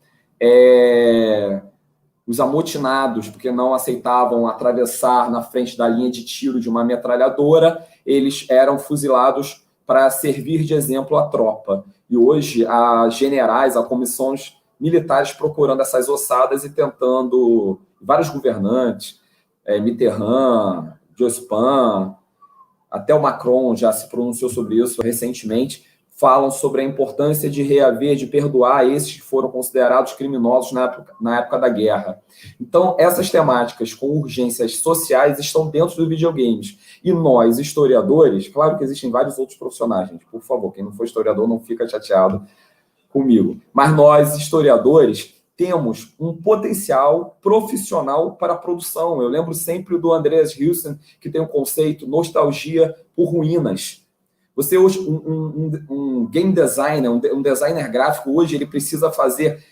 os amotinados, porque não aceitavam atravessar na frente da linha de tiro de uma metralhadora, eles eram fuzilados para servir de exemplo à tropa. E hoje, há generais, há comissões militares procurando essas ossadas e tentando, vários governantes, Mitterrand, Jospin, até o Macron já se pronunciou sobre isso recentemente, falam sobre a importância de reaver, de perdoar esses que foram considerados criminosos na época da guerra. Então, essas temáticas com urgências sociais estão dentro dos videogames. E nós, historiadores, claro que existem vários outros profissionais, gente, por favor, quem não for historiador não fica chateado comigo. Mas nós, historiadores, temos um potencial profissional para a produção. Eu lembro sempre do Andreas Hilsen, que tem um conceito nostalgia por ruínas. Você hoje, um game designer, um designer gráfico, hoje ele precisa fazer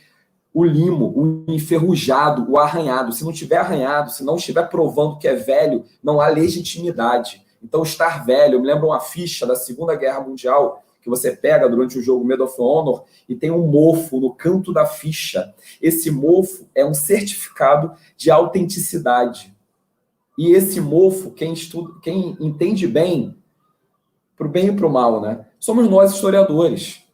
o limo, o enferrujado, o arranhado. Se não tiver arranhado, se não estiver provando que é velho, não há legitimidade. Então, estar velho, eu me lembro uma ficha da Segunda Guerra Mundial, que você pega durante o jogo Medal of Honor e tem um mofo no canto da ficha. Esse mofo é um certificado de autenticidade. E esse mofo, quem entende bem, para o bem e para o mal, né? Somos nós, historiadores.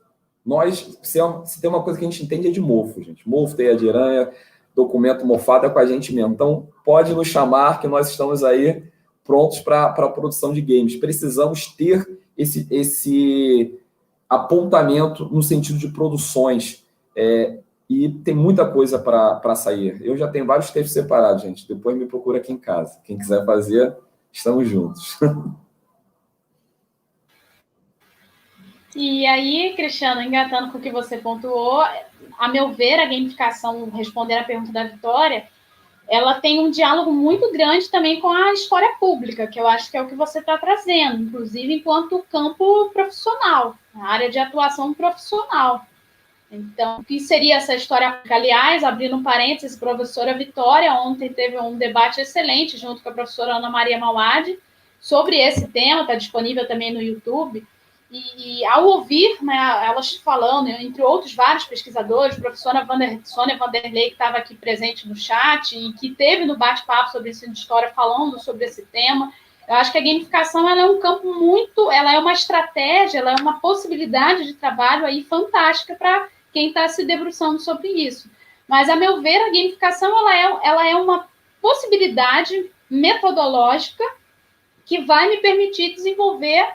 Nós, se tem uma coisa que a gente entende é de mofo, gente. Mofo, teia de aranha, documento mofado é com a gente mesmo. Então, pode nos chamar que nós estamos aí prontos para a produção de games. Precisamos ter esse apontamento no sentido de produções. E tem muita coisa para sair. Eu já tenho vários textos separados, gente. Depois me procura aqui em casa. Quem quiser fazer, estamos juntos. E aí, Cristiano, engatando com o que você pontuou, a meu ver, a gamificação, responder a pergunta da Vitória, ela tem um diálogo muito grande também com a história pública, que eu acho que é o que você está trazendo, inclusive enquanto campo profissional, a área de atuação profissional. Então, o que seria essa história pública? Aliás, abrindo um parênteses, professora Vitória, ontem teve um debate excelente junto com a professora Ana Maria Mauad sobre esse tema, está disponível também no YouTube. E ao ouvir, né, elas falando, entre outros vários pesquisadores, a professora Sônia Vanderlei, que estava aqui presente no chat e que teve no bate-papo sobre ensino de história falando sobre esse tema, Eu acho que a gamificação ela é um campo muito, ela é uma estratégia, ela é uma possibilidade de trabalho aí fantástica para quem está se debruçando sobre isso. Mas, a meu ver, a gamificação ela é uma possibilidade metodológica que vai me permitir desenvolver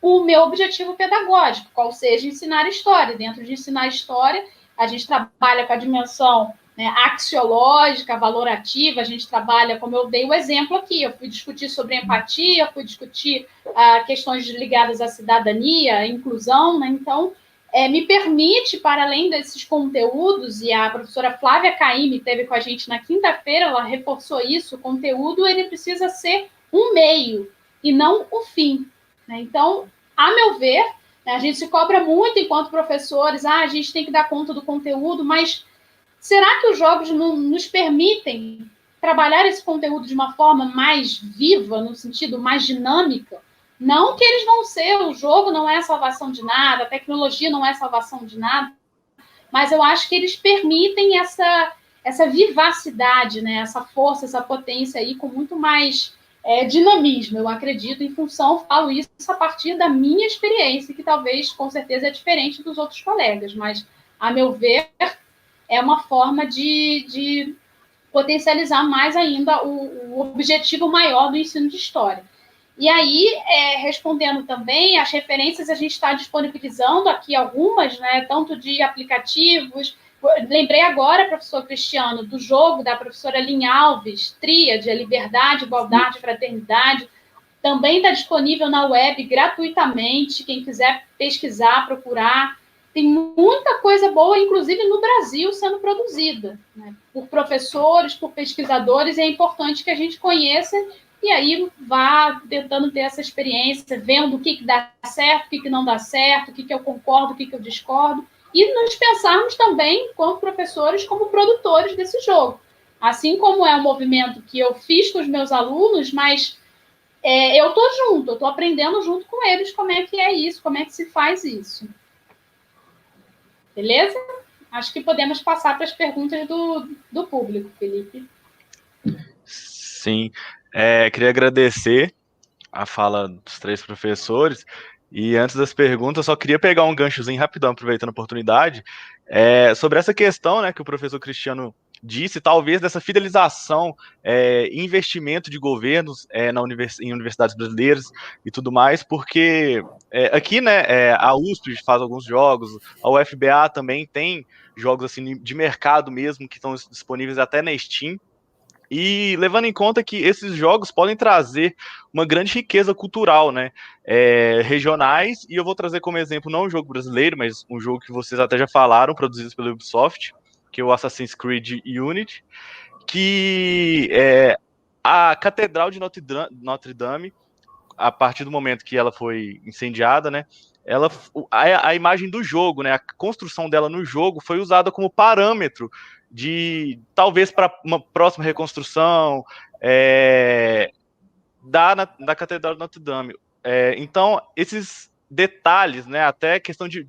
o meu objetivo pedagógico, qual seja ensinar história. Dentro de ensinar história, a gente trabalha com a dimensão, né, axiológica, valorativa, a gente trabalha, como eu dei o exemplo aqui, eu fui discutir sobre empatia, fui discutir questões ligadas à cidadania, à inclusão, né? Então, me permite, para além desses conteúdos, e a professora Flávia Caymmi esteve com a gente na quinta-feira, ela reforçou isso, o conteúdo ele precisa ser um meio e não o fim. Né? Então, a meu ver, né, a gente se cobra muito enquanto professores, a gente tem que dar conta do conteúdo, mas será que os jogos não nos permitem trabalhar esse conteúdo de uma forma mais viva, no sentido mais dinâmica? Não que eles vão ser, o jogo não é salvação de nada, a tecnologia não é salvação de nada, mas eu acho que eles permitem essa vivacidade, né? Essa força, essa potência aí com muito mais dinamismo, eu acredito, em função, falo isso a partir da minha experiência, que talvez, com certeza, é diferente dos outros colegas, mas, a meu ver, é uma forma de potencializar mais ainda o objetivo maior do ensino de história. E aí, respondendo também, as referências a gente está disponibilizando aqui algumas, né, tanto de aplicativos. Lembrei agora, professor Cristiano, do jogo da professora Lin Alves, Tríade, a Liberdade, Igualdade, Fraternidade. Também está disponível na web gratuitamente, quem quiser pesquisar, procurar. Tem muita coisa boa, inclusive no Brasil, sendo produzida, né, por professores, por pesquisadores, e é importante que a gente conheça e aí vá tentando ter essa experiência, vendo o que dá certo, o que não dá certo, o que eu concordo, o que eu discordo, e nos pensarmos também, como professores, como produtores desse jogo. Assim como é um movimento que eu fiz com os meus alunos, mas eu estou junto, eu estou aprendendo junto com eles como é que é isso, como é que se faz isso. Beleza? Acho que podemos passar para as perguntas do público, Felipe. Sim. Queria agradecer a fala dos três professores. E antes das perguntas, só queria pegar um ganchozinho rapidão, aproveitando a oportunidade, sobre essa questão, né, que o professor Cristiano disse, talvez dessa fidelização e investimento de governos em universidades brasileiras e tudo mais, porque aqui, né, a USP faz alguns jogos, a UFBA também tem jogos assim de mercado mesmo, que estão disponíveis até na Steam. E levando em conta que esses jogos podem trazer uma grande riqueza cultural, né? Regionais, e eu vou trazer como exemplo não um jogo brasileiro, mas um jogo que vocês até já falaram, produzido pela Ubisoft, que é o Assassin's Creed Unity, que a Catedral de Notre Dame, a partir do momento que ela foi incendiada, né? A imagem do jogo, né? A construção dela no jogo foi usada como parâmetro de talvez para uma próxima reconstrução da Catedral de Notre Dame. Então, esses detalhes, né? Até questão de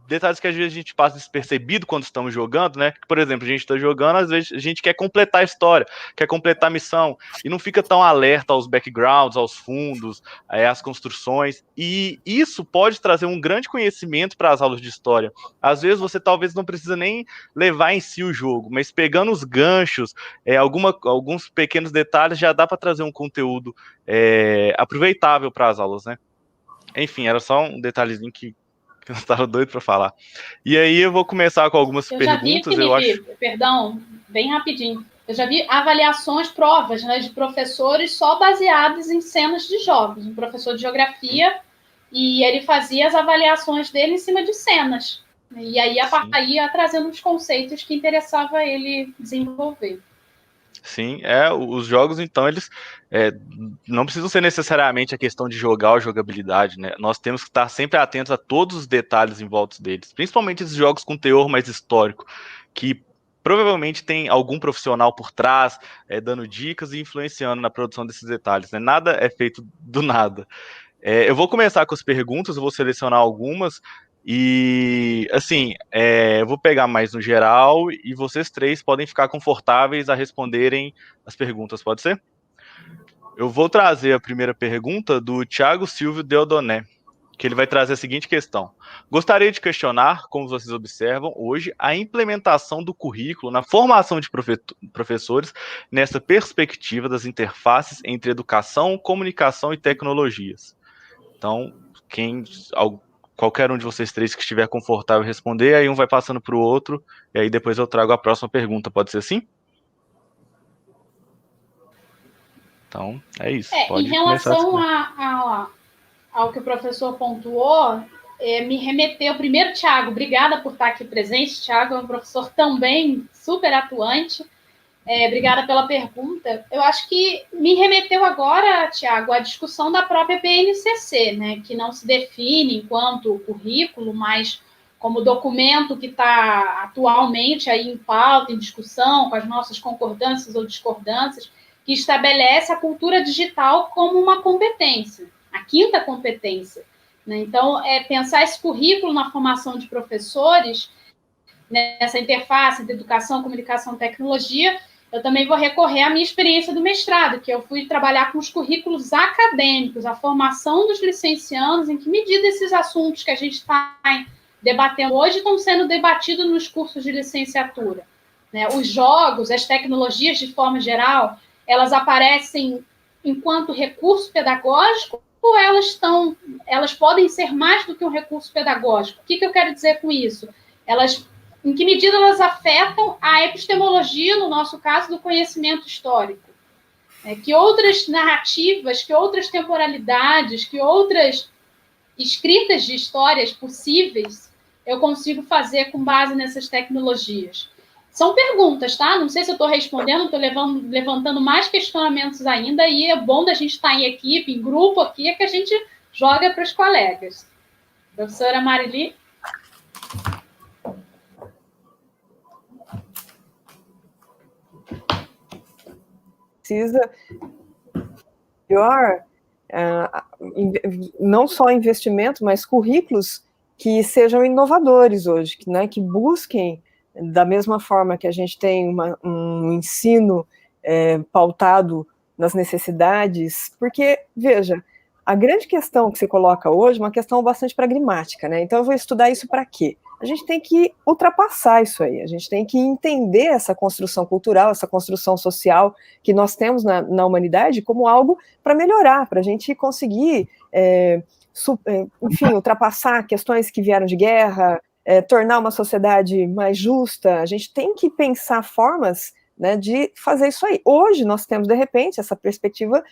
detalhes que às vezes a gente passa despercebido quando estamos jogando, né? Por exemplo, a gente está jogando, às vezes a gente quer completar a história, quer completar a missão, e não fica tão alerta aos backgrounds, aos fundos, às construções, e isso pode trazer um grande conhecimento para as aulas de história. Às vezes você talvez não precisa nem levar em si o jogo, mas pegando os ganchos, alguns pequenos detalhes, já dá para trazer um conteúdo aproveitável para as aulas, né? Enfim, era só um detalhezinho que eu estava doido para falar. E aí eu vou começar com algumas perguntas. Já vi, Felipe, perdão, bem rapidinho. Eu já vi avaliações, provas, né, de professores só baseadas em cenas de jogos. Um professor de geografia, e ele fazia as avaliações dele em cima de cenas. E aí ia trazendo os conceitos que interessava ele desenvolver. Sim, os jogos, então, eles não precisam ser necessariamente a questão de jogar ou jogabilidade, né? Nós temos que estar sempre atentos a todos os detalhes em volta deles, principalmente esses jogos com teor mais histórico, que provavelmente tem algum profissional por trás, dando dicas e influenciando na produção desses detalhes, né? Nada é feito do nada. Eu vou começar com as perguntas, eu vou selecionar algumas, e, assim, eu vou pegar mais no geral e vocês três podem ficar confortáveis a responderem as perguntas, pode ser? Eu vou trazer a primeira pergunta do Thiago Silvio Deodoné, que ele vai trazer a seguinte questão. Gostaria de questionar, como vocês observam hoje, a implementação do currículo na formação de professores nessa perspectiva das interfaces entre educação, comunicação e tecnologias. Então, qualquer um de vocês três que estiver confortável em responder, aí um vai passando para o outro, e aí depois eu trago a próxima pergunta. Pode ser assim? Então, é isso. Pode em relação ao que o professor pontuou, me remeteu, primeiro, Thiago, obrigada por estar aqui presente. Thiago é um professor também super atuante. Obrigada pela pergunta. Eu acho que me remeteu agora, Thiago, à discussão da própria BNCC, né, que não se define enquanto currículo, mas como documento que está atualmente aí em pauta, em discussão, com as nossas concordâncias ou discordâncias, que estabelece a cultura digital como uma competência, a quinta competência. Né? Então, pensar esse currículo na formação de professores, nessa interface entre educação, comunicação e tecnologia, eu também vou recorrer à minha experiência do mestrado, que eu fui trabalhar com os currículos acadêmicos, a formação dos licenciandos, em que medida esses assuntos que a gente está debatendo hoje estão sendo debatidos nos cursos de licenciatura. Né? Os jogos, as tecnologias de forma geral, elas aparecem enquanto recurso pedagógico ou elas podem ser mais do que um recurso pedagógico? O que eu quero dizer com isso? Em que medida elas afetam a epistemologia, no nosso caso, do conhecimento histórico? Que outras narrativas, que outras temporalidades, que outras escritas de histórias possíveis eu consigo fazer com base nessas tecnologias? São perguntas, tá? Não sei se eu estou respondendo, estou levantando mais questionamentos ainda, e é bom da gente estar em equipe, em grupo aqui, é que a gente joga para os colegas. Professora Marili? Precisa melhor, não só investimento, mas currículos que sejam inovadores hoje, né, que busquem, da mesma forma que a gente tem um ensino pautado nas necessidades, porque, veja, a grande questão que se coloca hoje é uma questão bastante pragmática, né? Então eu vou estudar isso para quê? A gente tem que ultrapassar isso aí, a gente tem que entender essa construção cultural, essa construção social que nós temos na humanidade como algo para melhorar, para a gente conseguir, enfim, ultrapassar questões que vieram de guerra, tornar uma sociedade mais justa. A gente tem que pensar formas, né, de fazer isso aí. Hoje nós temos, de repente, essa perspectiva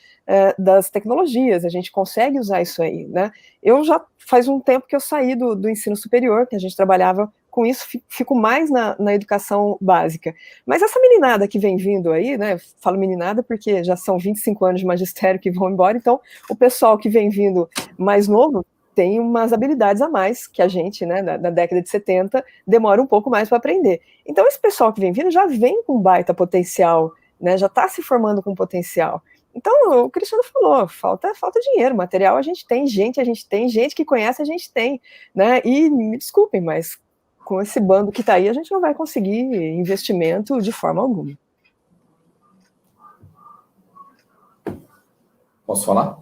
das tecnologias, a gente consegue usar isso aí, né? Eu já faz um tempo que eu saí do ensino superior, que a gente trabalhava com isso, fico mais na educação básica. Mas essa meninada que vem vindo aí, né, falo meninada porque já são 25 anos de magistério que vão embora, então o pessoal que vem vindo mais novo tem umas habilidades a mais que a gente, né, na década de 70, demora um pouco mais para aprender. Então, esse pessoal que vem vindo já vem com baita potencial, né, já está se formando com potencial. Então, o Cristiano falou, falta dinheiro, material a gente tem gente que conhece a gente tem, né, e me desculpem, mas com esse bando que está aí, a gente não vai conseguir investimento de forma alguma. Posso falar?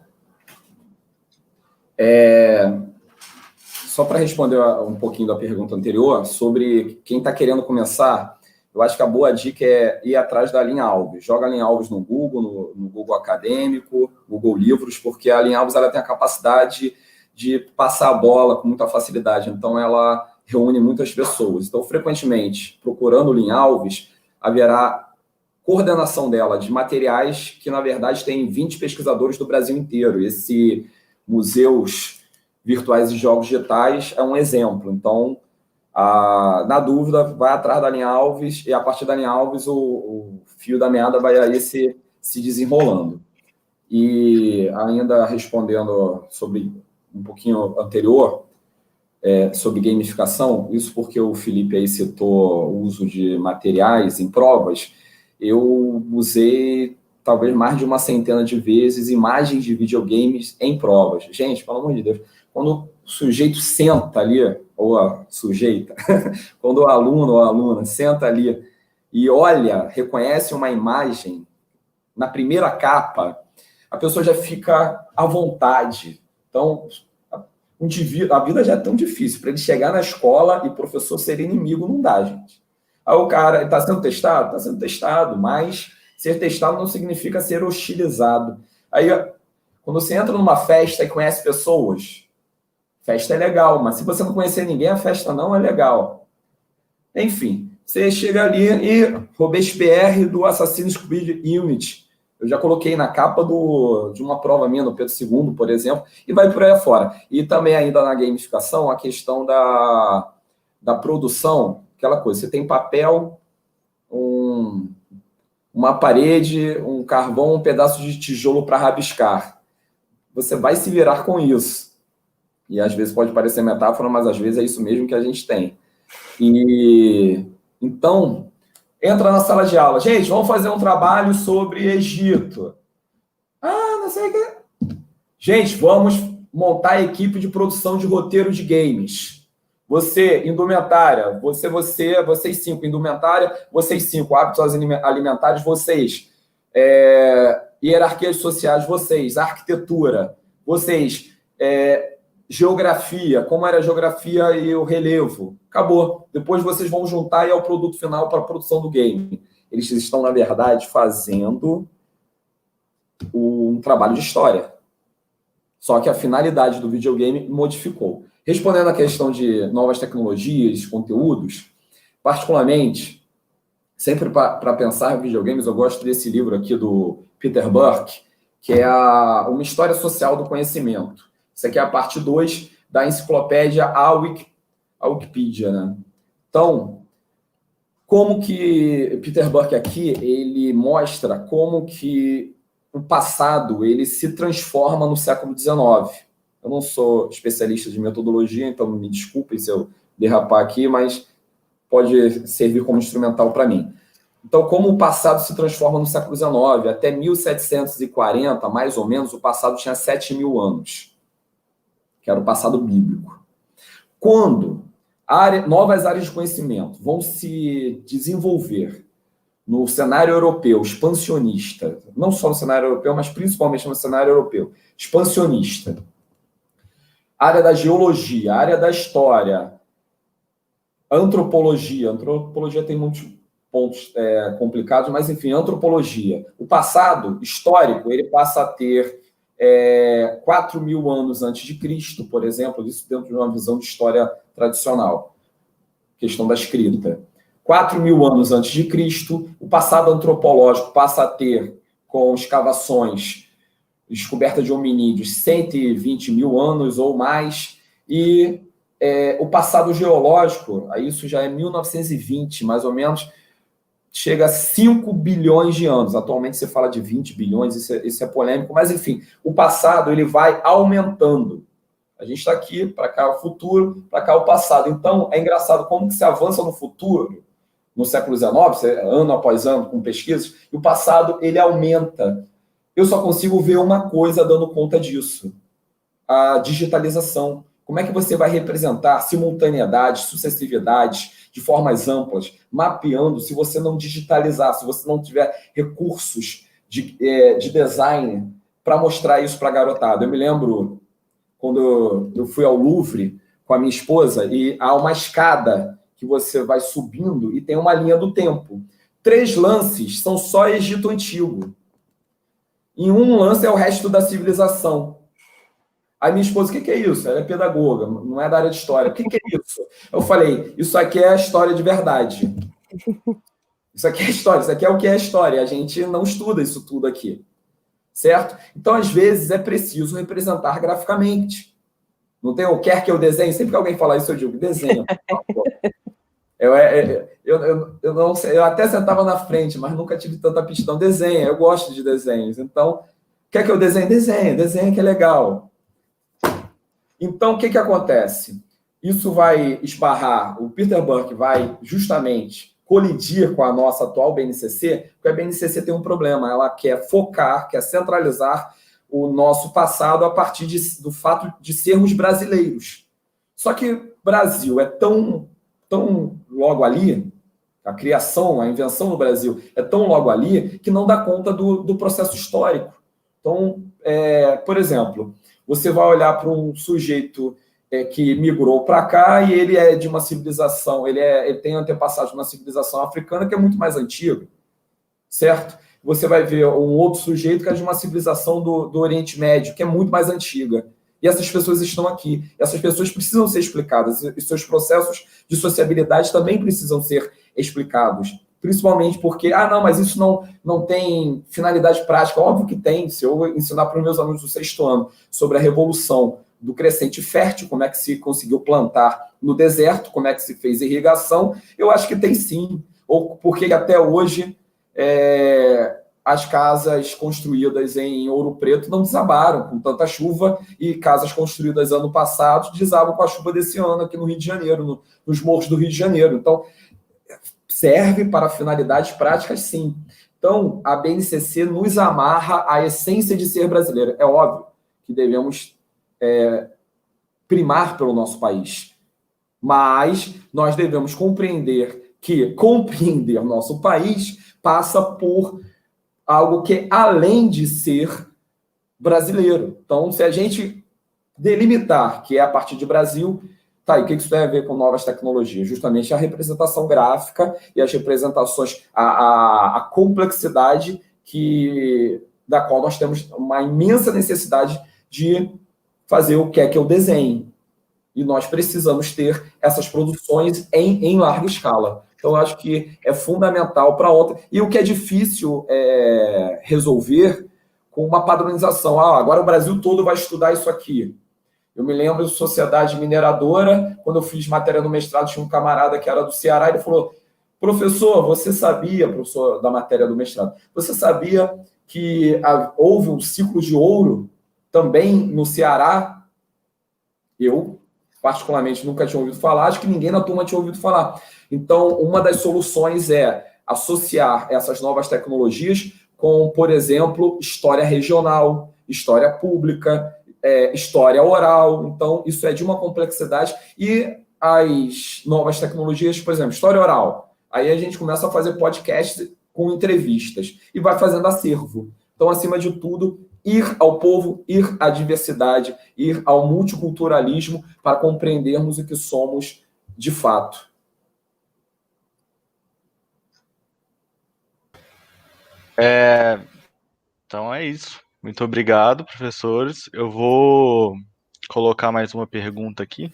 Só para responder um pouquinho da pergunta anterior, sobre quem está querendo começar, eu acho que a boa dica é ir atrás da Aline Alves. Joga a Aline Alves no Google, no Google Acadêmico, Google Livros, porque a Aline Alves ela tem a capacidade de passar a bola com muita facilidade, então ela reúne muitas pessoas. Então, frequentemente, procurando a Aline Alves, haverá coordenação dela de materiais que, na verdade, tem 20 pesquisadores do Brasil inteiro. Esse Museus Virtuais e Jogos Digitais é um exemplo. Então, na dúvida, vai atrás da Aline Alves e, a partir da Aline Alves, o fio da meada vai aí se desenrolando. E ainda respondendo sobre um pouquinho anterior, sobre gamificação, isso porque o Felipe aí citou o uso de materiais em provas, eu usei talvez mais de uma centena de vezes imagens de videogames em provas. Gente, pelo amor de Deus, quando o sujeito senta ali, ou a sujeita, quando o aluno ou a aluna senta ali e olha, reconhece uma imagem na primeira capa, a pessoa já fica à vontade. Então, a vida já é tão difícil. Para ele chegar na escola e o professor ser inimigo, não dá, gente. Aí o cara está sendo testado? Está sendo testado, mas ser testado não significa ser hostilizado. Aí, quando você entra numa festa e conhece pessoas, festa é legal, mas se você não conhecer ninguém, a festa não é legal. Enfim, você chega ali e Robespierre do Assassin's Creed Unity. Eu já coloquei na capa de uma prova minha, no Pedro II, por exemplo, e vai por aí afora. E também ainda na gamificação, a questão da produção, aquela coisa, você tem papel, uma parede, um carvão, um pedaço de tijolo para rabiscar. Você vai se virar com isso. E às vezes pode parecer metáfora, mas às vezes é isso mesmo que a gente tem. E então, entra na sala de aula. Gente, vamos fazer um trabalho sobre Egito. Não sei o que. Gente, vamos montar a equipe de produção de roteiro de games. Você, indumentária. Vocês 5, indumentária. Vocês 5, hábitos alimentares. Vocês, hierarquias sociais. Vocês, arquitetura. Vocês, geografia. Como era a geografia e o relevo. Acabou. Depois vocês vão juntar e é o produto final para a produção do game. Eles estão, na verdade, fazendo um trabalho de história. Só que a finalidade do videogame modificou. Respondendo à questão de novas tecnologias, conteúdos, particularmente, sempre para pensar em videogames, eu gosto desse livro aqui do Peter Burke, que é uma história social do conhecimento. Isso aqui é a parte 2 da enciclopédia a Wikipedia, né? Então, como que Peter Burke aqui, ele mostra como que o passado ele se transforma no século XIX. Eu não sou especialista de metodologia, então me desculpem se eu derrapar aqui, mas pode servir como instrumental para mim. Então, como o passado se transforma no século XIX, até 1740, mais ou menos, o passado tinha 7.000 anos, que era o passado bíblico. Quando novas áreas de conhecimento vão se desenvolver no cenário europeu expansionista, não só no cenário europeu, mas principalmente no cenário europeu expansionista, área da geologia, área da história, antropologia tem muitos pontos complicados, mas enfim, antropologia. O passado histórico, ele passa a ter 4.000 anos antes de Cristo, por exemplo, isso dentro de uma visão de história tradicional, questão da escrita. 4.000 anos antes de Cristo, o passado antropológico passa a ter, com escavações, descoberta de hominídeos, 120.000 anos ou mais, e o passado geológico, aí isso já é 1920, mais ou menos, chega a 5 bilhões de anos. Atualmente se fala de 20 bilhões, isso é polêmico, mas enfim, o passado ele vai aumentando. A gente está aqui, para cá o futuro, para cá o passado. Então, é engraçado como que se avança no futuro, no século XIX, ano após ano, com pesquisas, e o passado ele aumenta. Eu só consigo ver uma coisa dando conta disso: a digitalização. Como é que você vai representar simultaneidade, sucessividade, de formas amplas, mapeando, se você não digitalizar, se você não tiver recursos de design para mostrar isso para a garotada? Eu me lembro quando eu fui ao Louvre com a minha esposa e há uma escada que você vai subindo e tem uma linha do tempo. 3 lances são só Egito Antigo. Em um lance é o resto da civilização. Aí minha esposa, o que é isso? Ela é pedagoga, não é da área de história. O que é isso? Eu falei, isso aqui é a história de verdade. Isso aqui é história, isso aqui é o que é história. A gente não estuda isso tudo aqui. Certo? Então, às vezes, é preciso representar graficamente. Não tem o quer que eu desenhe? Sempre que alguém fala isso, eu digo, desenho. Eu não sei, eu até sentava na frente, mas nunca tive tanta aptidão. Desenha, eu gosto de desenhos. Então, quer que eu desenhe? Desenha que é legal. Então, o que acontece? Isso vai esbarrar, o Peter Burke vai justamente colidir com a nossa atual BNCC, porque a BNCC tem um problema, ela quer focar, quer centralizar o nosso passado a partir do fato de sermos brasileiros. Só que o Brasil é tão logo ali, a criação, a invenção no Brasil é tão logo ali, que não dá conta do processo histórico. Então, por exemplo, você vai olhar para um sujeito que migrou para cá e ele é de uma civilização, ele tem antepassados de uma civilização africana que é muito mais antiga, certo? Você vai ver um outro sujeito que é de uma civilização do Oriente Médio, que é muito mais antiga. E essas pessoas estão aqui. Essas pessoas precisam ser explicadas. E seus processos de sociabilidade também precisam ser explicados. Principalmente porque, não, mas isso não tem finalidade prática. Óbvio que tem. Se eu ensinar para os meus alunos do 6º ano sobre a revolução do crescente fértil, como é que se conseguiu plantar no deserto, como é que se fez irrigação, eu acho que tem sim. Ou porque até hoje as casas construídas em Ouro Preto não desabaram com tanta chuva e casas construídas ano passado desabam com a chuva desse ano aqui no Rio de Janeiro, nos morros do Rio de Janeiro. Então, serve para finalidades práticas, sim. Então, a BNCC nos amarra à essência de ser brasileiro. É óbvio que devemos primar pelo nosso país, mas nós devemos compreender que compreender o nosso país passa por algo que é além de ser brasileiro. Então, se a gente delimitar que é a partir de Brasil, tá, e o que isso tem a ver com novas tecnologias? Justamente a representação gráfica e as representações, a complexidade da qual nós temos uma imensa necessidade de fazer o que é o desenho. E nós precisamos ter essas produções em larga escala. Então, eu acho que é fundamental para outra. E o que é difícil resolver com uma padronização. Agora o Brasil todo vai estudar isso aqui. Eu me lembro de Sociedade Mineradora, quando eu fiz matéria no mestrado, tinha um camarada que era do Ceará, ele falou, professor, você sabia, professor da matéria do mestrado, você sabia que houve um ciclo de ouro também no Ceará? Eu, particularmente, nunca tinha ouvido falar, acho que ninguém na turma tinha ouvido falar. Então, uma das soluções é associar essas novas tecnologias com, por exemplo, história regional, história pública, história oral. Então, isso é de uma complexidade. E as novas tecnologias, por exemplo, história oral. Aí a gente começa a fazer podcasts com entrevistas e vai fazendo acervo. Então, acima de tudo, ir ao povo, ir à diversidade, ir ao multiculturalismo para compreendermos o que somos de fato. Então é isso. Muito obrigado, professores. Eu vou colocar mais uma pergunta aqui.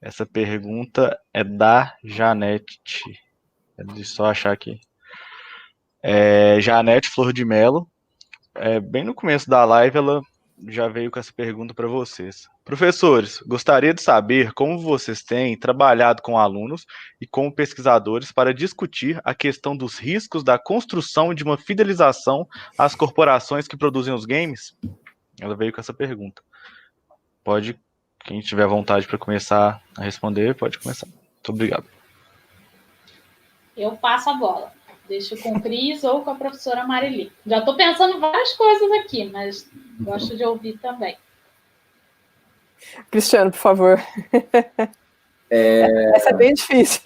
Essa pergunta é da Janete. Deixa eu só achar aqui. Janete Flor de Mello. Bem no começo da live, ela já veio com essa pergunta para vocês. Professores, gostaria de saber como vocês têm trabalhado com alunos e com pesquisadores para discutir a questão dos riscos da construção de uma fidelização às corporações que produzem os games? Ela veio com essa pergunta. Quem tiver vontade para começar a responder, pode começar. Muito obrigado. Eu passo a bola. Deixo com o Cris ou com a professora Marili. Já estou pensando várias coisas aqui, mas gosto de ouvir também. Cristiano, por favor. Essa é bem difícil.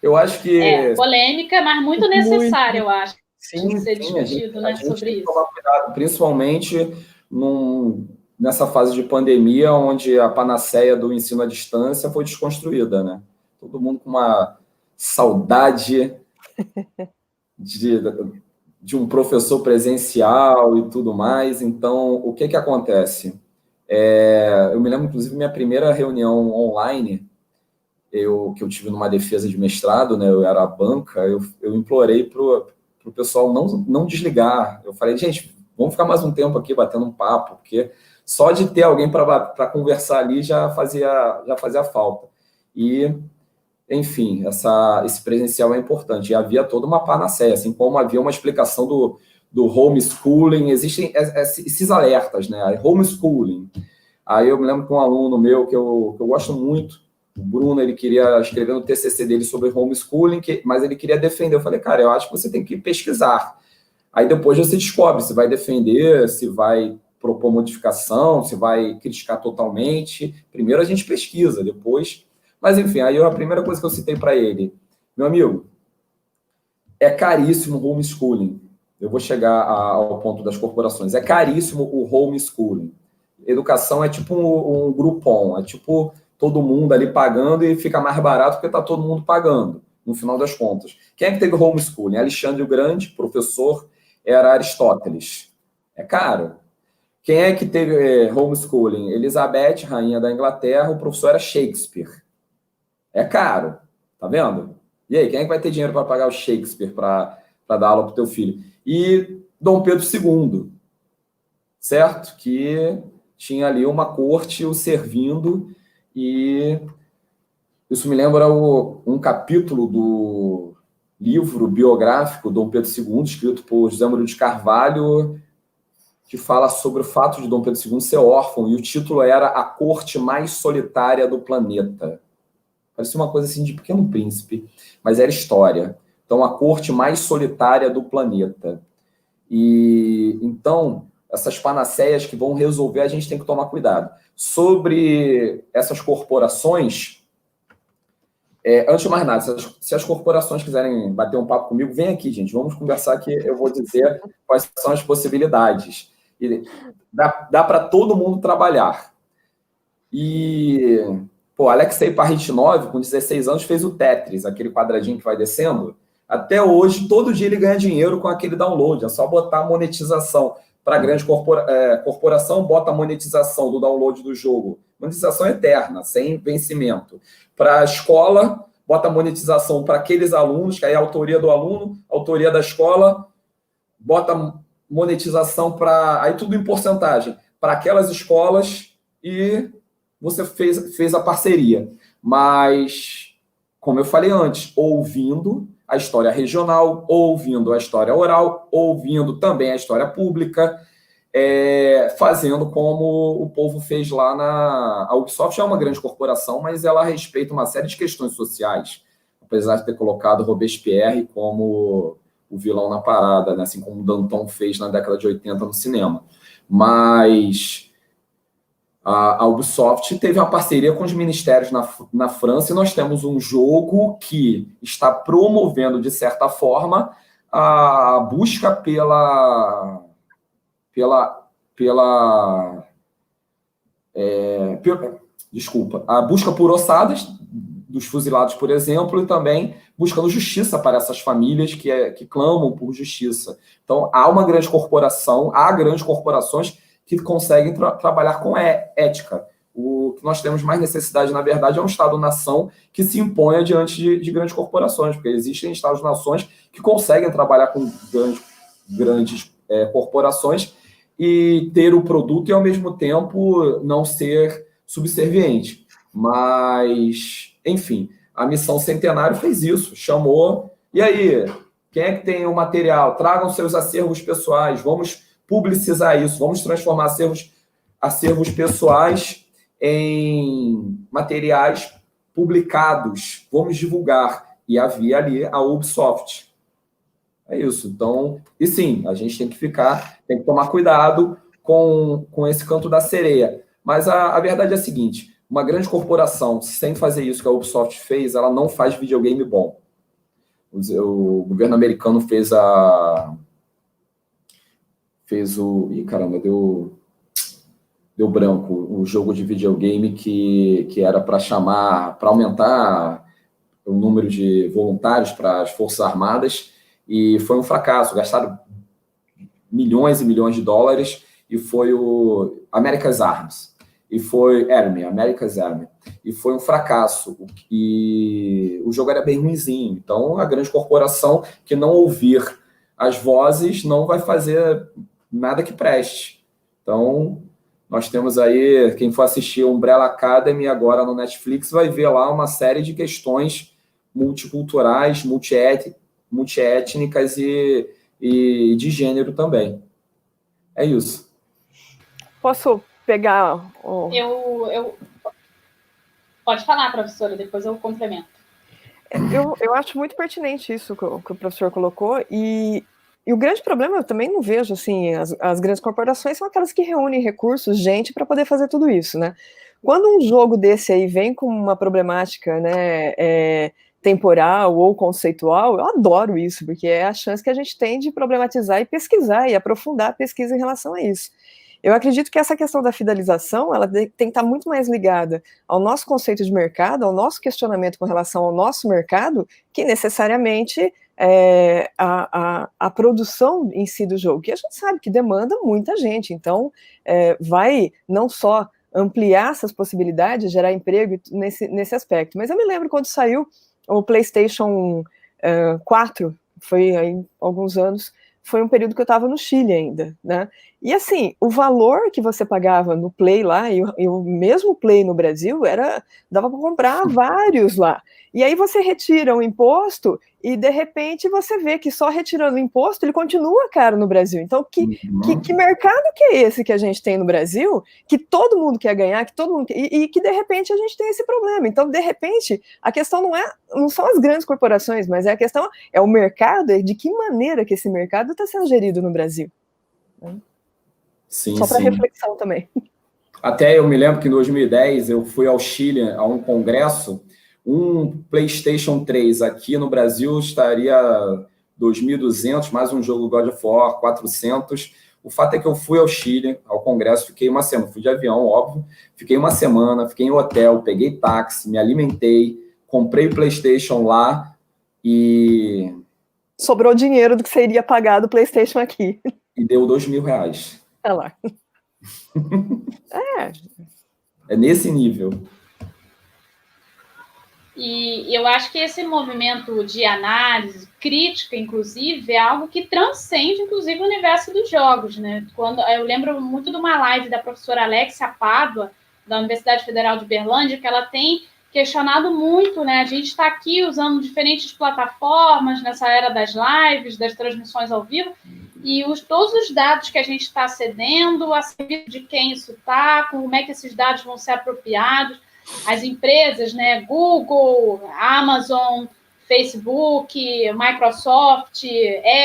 Eu acho que... polêmica, mas muito necessária, eu acho. Sim, ser discutido, a gente sobre tem que isso. tomar cuidado, principalmente nessa fase de pandemia, onde a panaceia do ensino à distância foi desconstruída, né? Todo mundo com uma saudade de um professor presencial e tudo mais. Então, o que acontece? Eu me lembro, inclusive, minha primeira reunião online, que eu tive numa defesa de mestrado, né? Eu era a banca, eu implorei para o pessoal não desligar. Eu falei, gente, vamos ficar mais um tempo aqui batendo um papo, porque só de ter alguém para conversar ali já fazia falta. E, enfim, esse presencial é importante. E havia toda uma panaceia, assim como havia uma explicação do homeschooling, existem esses alertas, né? Homeschooling. Aí eu me lembro que um aluno meu, que eu gosto muito, o Bruno, ele queria escrever no TCC dele sobre homeschooling, mas ele queria defender. Eu falei, cara, eu acho que você tem que pesquisar. Aí depois você descobre se vai defender, se vai propor modificação, se vai criticar totalmente. Primeiro a gente pesquisa, depois... Mas, enfim, aí a primeira coisa que eu citei para ele, meu amigo, é caríssimo o homeschooling. eu vou chegar ao ponto das corporações. É caríssimo o homeschooling. Educação é tipo um Groupon, é tipo todo mundo ali pagando e fica mais barato porque está todo mundo pagando, no final das contas. Quem é que teve homeschooling? Alexandre o Grande, professor, era Aristóteles. É caro. Quem é que teve homeschooling? Elizabeth, rainha da Inglaterra, o professor era Shakespeare. É caro, tá vendo? E aí, quem é que vai ter dinheiro para pagar o Shakespeare para dar aula para o teu filho? E Dom Pedro II, certo? Que tinha ali uma corte o servindo, e isso me lembra um capítulo do livro biográfico Dom Pedro II, escrito por José Murilo de Carvalho, que fala sobre o fato de Dom Pedro II ser órfão, e o título era A Corte Mais Solitária do Planeta. Parecia uma coisa assim de Pequeno Príncipe, mas era história. Então, a corte mais solitária do planeta. E então, essas panaceias que vão resolver, a gente tem que tomar cuidado. Sobre essas corporações, antes de mais nada, se as corporações quiserem bater um papo comigo, vem aqui, gente. Vamos conversar que eu vou dizer quais são as possibilidades. E dá para todo mundo trabalhar. E... Pô, Alexei Parritnov, com 16 anos, fez o Tetris, aquele quadradinho que vai descendo. Até hoje, todo dia ele ganha dinheiro com aquele download. É só botar a monetização. Para a grande corporação, bota a monetização do download do jogo. Monetização eterna, sem vencimento. Para a escola, bota a monetização para aqueles alunos, que aí é a autoria do aluno, a autoria da escola, bota monetização para... Aí tudo em porcentagem. Para aquelas escolas e... você fez a parceria. Mas, como eu falei antes, ouvindo a história regional, ouvindo a história oral, ouvindo também a história pública, fazendo como o povo fez lá a Ubisoft é uma grande corporação, mas ela respeita uma série de questões sociais, apesar de ter colocado Robespierre como o vilão na parada, né? Assim como Danton fez na década de 80 no cinema. Mas... a Ubisoft teve uma parceria com os ministérios na França, e nós temos um jogo que está promovendo, de certa forma, a busca a busca por ossadas dos fuzilados, por exemplo, e também buscando justiça para essas famílias que clamam por justiça. Então, há grandes corporações que conseguem trabalhar com ética. O que nós temos mais necessidade, na verdade, é um Estado-nação que se imponha diante de grandes corporações, porque existem Estados-nações que conseguem trabalhar com grandes corporações e ter o produto e, ao mesmo tempo, não ser subserviente. Mas, enfim, a Missão Centenário fez isso, chamou... E aí, quem é que tem o material? Tragam seus acervos pessoais, vamos publicizar isso, vamos transformar acervos pessoais em materiais publicados, vamos divulgar. E havia ali a Ubisoft. É isso. Então, e sim, a gente tem que tomar cuidado com esse canto da sereia. Mas a verdade é a seguinte, uma grande corporação, sem fazer isso que a Ubisoft fez, ela não faz videogame bom. O governo americano fez o... Ih, caramba, deu branco. O jogo de videogame que era para aumentar o número de voluntários para as Forças Armadas, e foi um fracasso. Gastaram milhões e milhões de dólares, e foi o America's Arms. E foi America's Army. E foi um fracasso. E o jogo era bem ruinzinho. Então, a grande corporação que não ouvir as vozes não vai fazer nada que preste. Então, nós temos aí, quem for assistir Umbrella Academy agora no Netflix, vai ver lá uma série de questões multiculturais, multiétnicas e de gênero também. É isso. Posso pegar... Pode falar, professora, depois eu complemento. Eu acho muito pertinente isso que o professor colocou, e o grande problema, eu também não vejo, assim, as grandes corporações são aquelas que reúnem recursos, gente, para poder fazer tudo isso, né? Quando um jogo desse aí vem com uma problemática, né, temporal ou conceitual, eu adoro isso, porque é a chance que a gente tem de problematizar e pesquisar e aprofundar a pesquisa em relação a isso. Eu acredito que essa questão da fidelização, ela tem que estar muito mais ligada ao nosso conceito de mercado, ao nosso questionamento com relação ao nosso mercado, que necessariamente a produção em si do jogo, que a gente sabe que demanda muita gente, então vai não só ampliar essas possibilidades, gerar emprego nesse aspecto. Mas eu me lembro quando saiu o PlayStation 4, foi aí alguns anos, foi um período que eu estava no Chile ainda, né? E assim, o valor que você pagava no Play lá, e o mesmo Play no Brasil, dava para comprar vários lá. E aí você retira o imposto e, de repente, você vê que só retirando o imposto, ele continua caro no Brasil. Então, que mercado que é esse que a gente tem no Brasil, que todo mundo quer ganhar, que todo mundo e que, de repente, a gente tem esse problema. Então, de repente, a questão não são as grandes corporações, mas a questão é o mercado, e de que maneira que esse mercado está sendo gerido no Brasil. Sim, só para reflexão também. Até eu me lembro que em 2010 eu fui ao Chile a um congresso. Um PlayStation 3 aqui no Brasil estaria 2.200, mais um jogo God of War, 400. O fato é que eu fui ao Chile, ao congresso, fiquei uma semana, fui de avião, óbvio, fiquei uma semana, fiquei em hotel, peguei táxi, me alimentei, comprei o PlayStation lá e... sobrou dinheiro do que seria pagado o PlayStation aqui. E deu R$2.000. Olha lá. É nesse nível. E eu acho que esse movimento de análise, crítica, inclusive, é algo que transcende, inclusive, o universo dos jogos, né? Eu lembro muito de uma live da professora Alexia Pádua, da Universidade Federal de Berlândia, que ela tem questionado muito, né? A gente está aqui usando diferentes plataformas nessa era das lives, das transmissões ao vivo, e todos os dados que a gente está cedendo, a serviço de quem isso está, como é que esses dados vão ser apropriados. As empresas, né, Google, Amazon, Facebook, Microsoft,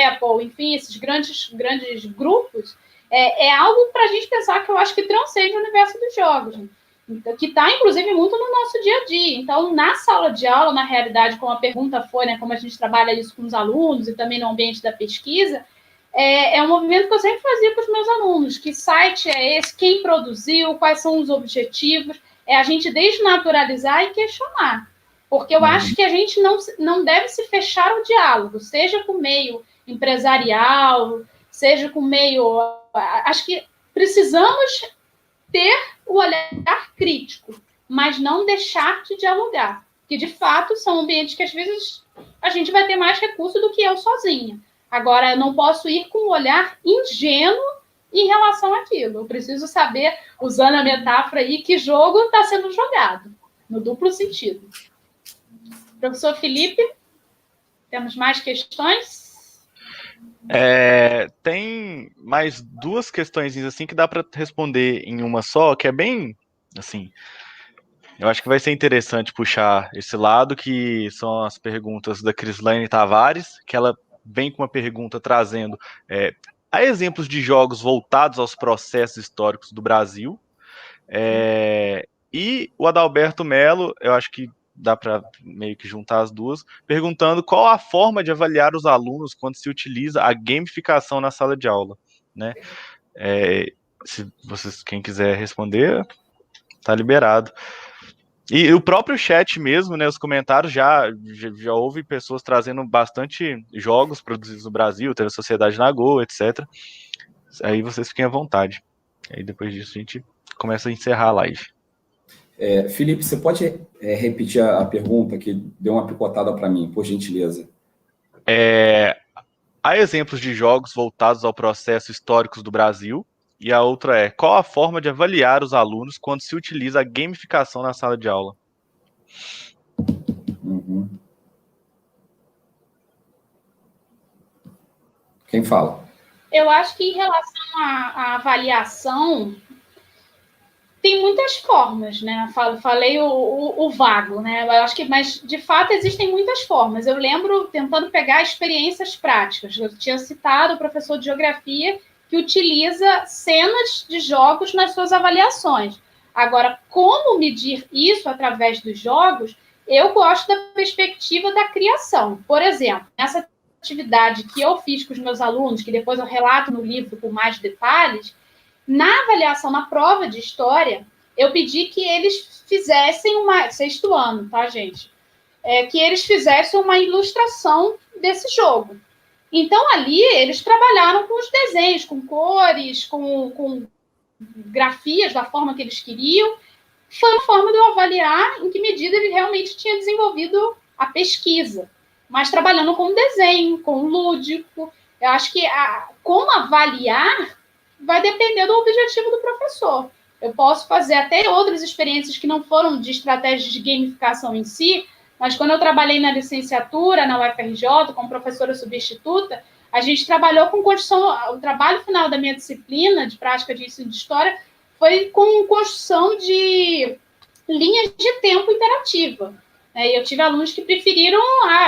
Apple, enfim, esses grandes grupos, é algo para a gente pensar que eu acho que transcende o universo dos jogos, né? Então, que está, inclusive, muito no nosso dia a dia. Então, na sala de aula, na realidade, como a pergunta foi, né, como a gente trabalha isso com os alunos e também no ambiente da pesquisa, é um movimento que eu sempre fazia com os meus alunos. Que site é esse? Quem produziu? Quais são os objetivos? É a gente desnaturalizar e questionar. Porque eu acho que a gente não deve se fechar ao diálogo, seja com o meio empresarial, seja com o meio... Acho que precisamos ter o olhar crítico, mas não deixar de dialogar. Que, de fato, são ambientes que, às vezes, a gente vai ter mais recurso do que eu sozinha. Agora, eu não posso ir com um olhar ingênuo em relação àquilo. Eu preciso saber, usando a metáfora aí, que jogo está sendo jogado, no duplo sentido. Professor Felipe, temos mais questões? Tem mais duas questões assim que dá para responder em uma só, que é bem assim. Eu acho que vai ser interessante puxar esse lado, que são as perguntas da Crislaine Tavares, que ela vem com uma pergunta trazendo há exemplos de jogos voltados aos processos históricos do Brasil. E o Adalberto Melo, eu acho que dá para meio que juntar as duas, perguntando qual a forma de avaliar os alunos quando se utiliza a gamificação na sala de aula, né? Se vocês, quem quiser responder, tá liberado. E o próprio chat mesmo, né, os comentários, já houve pessoas trazendo bastante jogos produzidos no Brasil, teve a Sociedade Nagô, etc. Aí vocês fiquem à vontade. Aí depois disso a gente começa a encerrar a live. Felipe, você pode repetir a pergunta que deu uma picotada para mim, por gentileza? Há exemplos de jogos voltados ao processo históricos do Brasil, e a outra é: qual a forma de avaliar os alunos quando se utiliza a gamificação na sala de aula? Quem fala? Eu acho que em relação à avaliação, tem muitas formas, né? Falei o vago, né? Eu acho que, mas de fato existem muitas formas. Eu lembro tentando pegar experiências práticas. Eu tinha citado o professor de geografia que utiliza cenas de jogos nas suas avaliações. Agora, como medir isso através dos jogos, Eu gosto da perspectiva da criação. Por exemplo, essa atividade que eu fiz com os meus alunos, que depois eu relato no livro com mais detalhes, na avaliação, na prova de história, eu pedi que eles fizessem sexto ano, tá, gente? Que eles fizessem uma ilustração desse jogo. Então, ali, eles trabalharam com os desenhos, com cores, com grafias da forma que eles queriam. Foi uma forma de eu avaliar em que medida ele realmente tinha desenvolvido a pesquisa, mas trabalhando com desenho, com lúdico. Eu acho que como avaliar vai depender do objetivo do professor. Eu posso fazer até outras experiências que não foram de estratégias de gamificação em si, mas quando eu trabalhei na licenciatura, na UFRJ, como professora substituta, a gente trabalhou com construção, o trabalho final da minha disciplina de prática de ensino de história foi com construção de linhas de tempo interativa. Eu tive alunos que preferiram,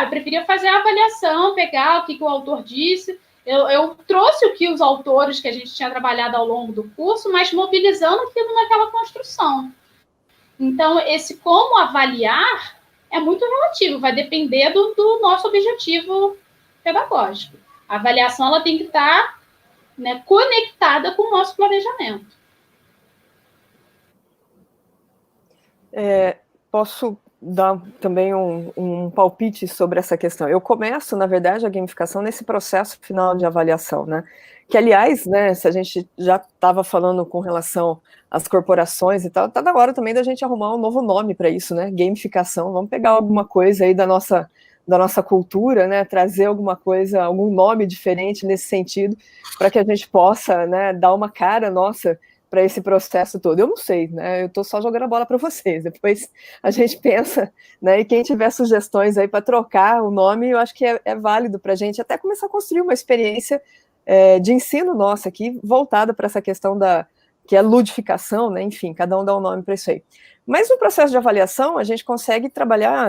preferia fazer a avaliação, pegar o que o autor disse. Eu trouxe o que os autores que a gente tinha trabalhado ao longo do curso, mas mobilizando aquilo naquela construção. Então, esse como avaliar é muito relativo, vai depender do nosso objetivo pedagógico. A avaliação ela tem que estar, né, conectada com o nosso planejamento. Posso dar também um palpite sobre essa questão. Eu começo, na verdade, a gamificação nesse processo final de avaliação, né? Que, aliás, né, se a gente já estava falando com relação às corporações e tal, está na hora também da gente arrumar um novo nome para isso, né? Gamificação. Vamos pegar alguma coisa aí da nossa cultura, né? Trazer alguma coisa, algum nome diferente nesse sentido, para que a gente possa, né, dar uma cara nossa para esse processo todo. Eu não sei, né? Eu estou só jogando a bola para vocês. Depois a gente pensa, né? E quem tiver sugestões aí para trocar o nome, eu acho que é válido para a gente até começar a construir uma experiência de ensino nossa aqui, voltada para essa questão que é ludificação, né? Enfim, cada um dá um nome para isso aí. Mas no processo de avaliação, a gente consegue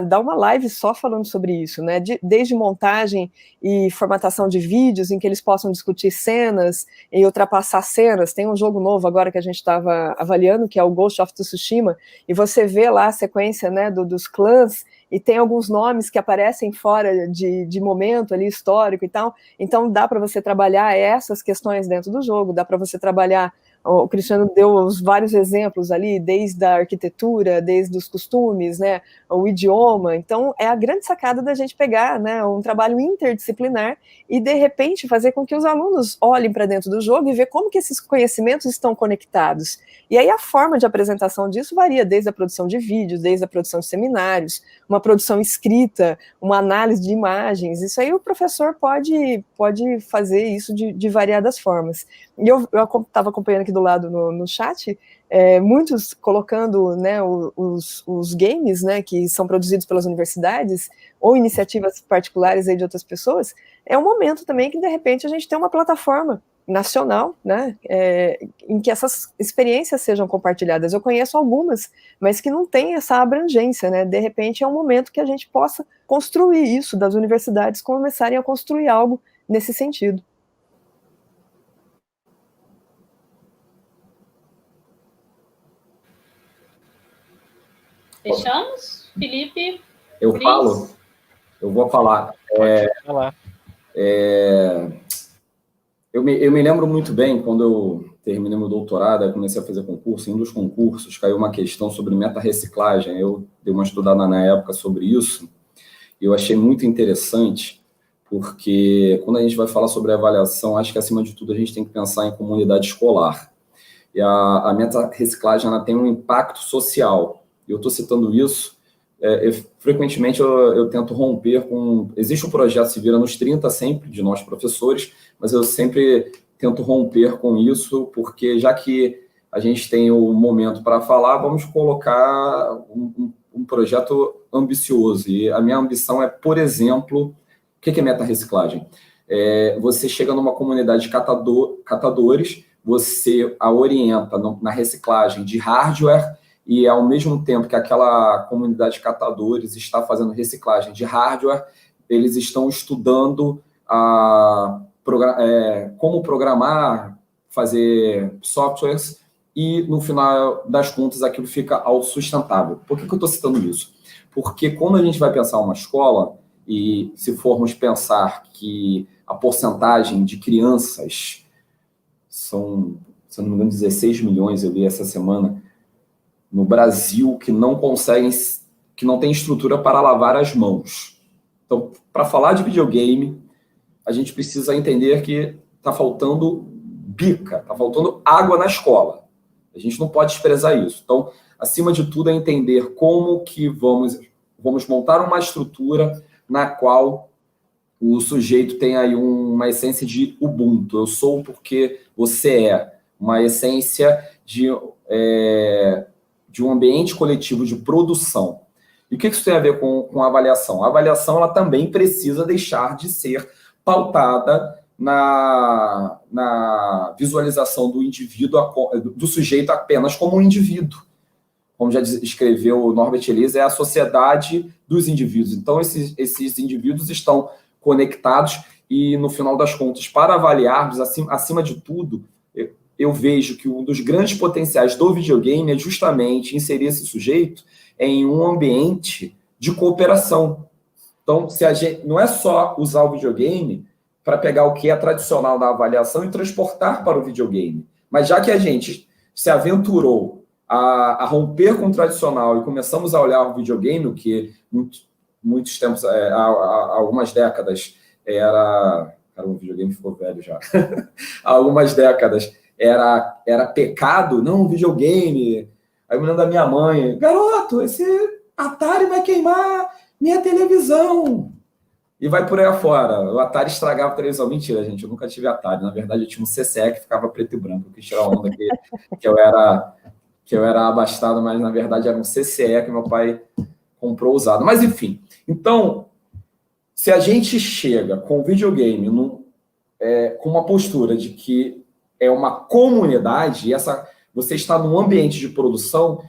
dar uma live só falando sobre isso, né? Desde montagem e formatação de vídeos, em que eles possam discutir cenas e ultrapassar cenas. Tem um jogo novo agora que a gente estava avaliando, que é o Ghost of Tsushima, e você vê lá a sequência, né, dos clãs, e tem alguns nomes que aparecem fora de momento ali histórico e tal. Então dá para você trabalhar essas questões dentro do jogo, dá para você trabalhar. O Cristiano deu os vários exemplos ali, desde a arquitetura, desde os costumes, né, o idioma. Então, é a grande sacada da gente pegar, né, um trabalho interdisciplinar e, de repente, fazer com que os alunos olhem para dentro do jogo e ver como que esses conhecimentos estão conectados. E aí a forma de apresentação disso varia desde a produção de vídeos, desde a produção de seminários, uma produção escrita, uma análise de imagens. Isso aí o professor pode fazer isso de variadas formas. E eu estava acompanhando aqui do lado no chat, muitos colocando, né, os games, né, que são produzidos pelas universidades, ou iniciativas particulares aí de outras pessoas. É um momento também que, de repente, a gente tem uma plataforma nacional, né, em que essas experiências sejam compartilhadas. Eu conheço algumas, mas que não tem essa abrangência, né? De repente é um momento que a gente possa construir isso, das universidades começarem a construir algo nesse sentido. Fechamos? Felipe? Eu Cris? falo? Eu vou falar. Pode falar. Eu me lembro muito bem, quando eu terminei meu doutorado, eu comecei a fazer concurso, em um dos concursos caiu uma questão sobre meta-reciclagem. Eu dei uma estudada na época sobre isso, e eu achei muito interessante, porque quando a gente vai falar sobre avaliação, acho que, acima de tudo, a gente tem que pensar em comunidade escolar. E a meta-reciclagem ela tem um impacto social. E eu estou citando isso, frequentemente eu tento romper com... Existe um projeto Se Vira nos 30 sempre, de nós professores, mas eu sempre tento romper com isso, porque já que a gente tem o momento para falar, vamos colocar um projeto ambicioso. E a minha ambição é, por exemplo, o que é meta-reciclagem? Você chega numa comunidade de catadores, você a orienta na reciclagem de hardware, e ao mesmo tempo que aquela comunidade de catadores está fazendo reciclagem de hardware, eles estão estudando como programar, fazer softwares, e no final das contas aquilo fica autossustentável. Por que eu estou citando isso? porque quando a gente vai pensar uma escola, e se formos pensar que a porcentagem de crianças são, se eu não me engano, 16 milhões, eu li essa semana, no Brasil, que não conseguem, que não tem estrutura para lavar as mãos. Então, para falar de videogame, a gente precisa entender que está faltando bica, está faltando água na escola. A gente não pode desprezar isso. Então, acima de tudo, é entender como que vamos montar uma estrutura na qual o sujeito tem aí uma essência de Ubuntu. Eu sou porque você é. Uma essência de um ambiente coletivo de produção. E o que isso tem a ver com a avaliação? A avaliação ela também precisa deixar de ser pautada na visualização do indivíduo, do sujeito apenas como um indivíduo. Como já escreveu Norbert Elias, é a sociedade dos indivíduos. Então, esses indivíduos estão conectados e, no final das contas, para avaliarmos, acima de tudo, eu vejo que um dos grandes potenciais do videogame é justamente inserir esse sujeito em um ambiente de cooperação. Então, se a gente não é só usar o videogame para pegar o que é tradicional na avaliação e transportar para o videogame, mas já que a gente se aventurou a romper com o tradicional e começamos a olhar o videogame, o que muitos tempos, há algumas décadas, era... Cara, o videogame ficou velho já. Há algumas décadas era pecado, não, videogame. Aí eu me lembro da minha mãe, garoto, esse Atari vai queimar minha televisão. E vai por aí afora. O Atari estragava a televisão. Mentira, gente, eu nunca tive Atari. Na verdade, eu tinha um CCE que ficava preto e branco. Eu quis tirar onda que eu era abastado, mas na verdade era um CCE que meu pai comprou usado. Mas enfim, então, se a gente chega com o videogame com uma postura de que é uma comunidade, e você está num ambiente de produção,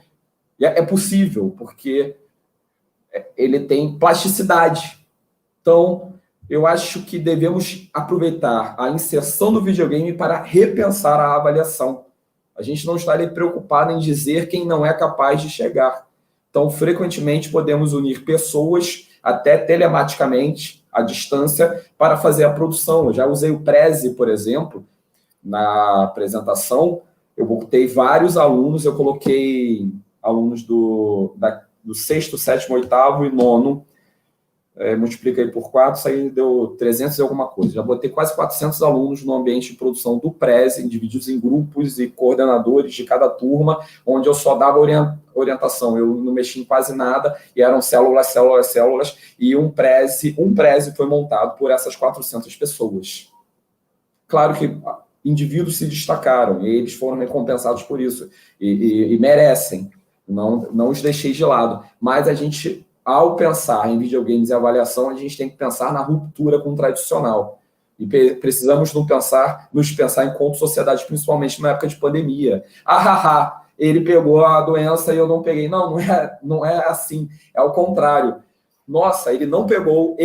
é possível, porque ele tem plasticidade. Então, eu acho que devemos aproveitar a inserção do videogame para repensar a avaliação. A gente não está ali preocupado em dizer quem não é capaz de chegar. Então, frequentemente, podemos unir pessoas, até telematicamente, à distância, para fazer a produção. Eu já usei o Prezi, por exemplo, na apresentação. Eu botei vários alunos, eu coloquei alunos do 6º, 7º, 8º e 9º, multiplica aí por 4, isso aí deu 300 e alguma coisa. Já botei quase 400 alunos no ambiente de produção do Prezi, divididos em grupos e coordenadores de cada turma, onde eu só dava orientação, eu não mexi em quase nada, e eram células, e um Prezi foi montado por essas 400 pessoas. Claro que indivíduos se destacaram, e eles foram recompensados por isso, e merecem, não os deixei de lado, mas a gente... Ao pensar em videogames e avaliação, a gente tem que pensar na ruptura com o tradicional. E precisamos nos pensar enquanto sociedade, principalmente na época de pandemia. Ele pegou a doença e eu não peguei. Não é assim. É ao contrário. Nossa, ele não pegou,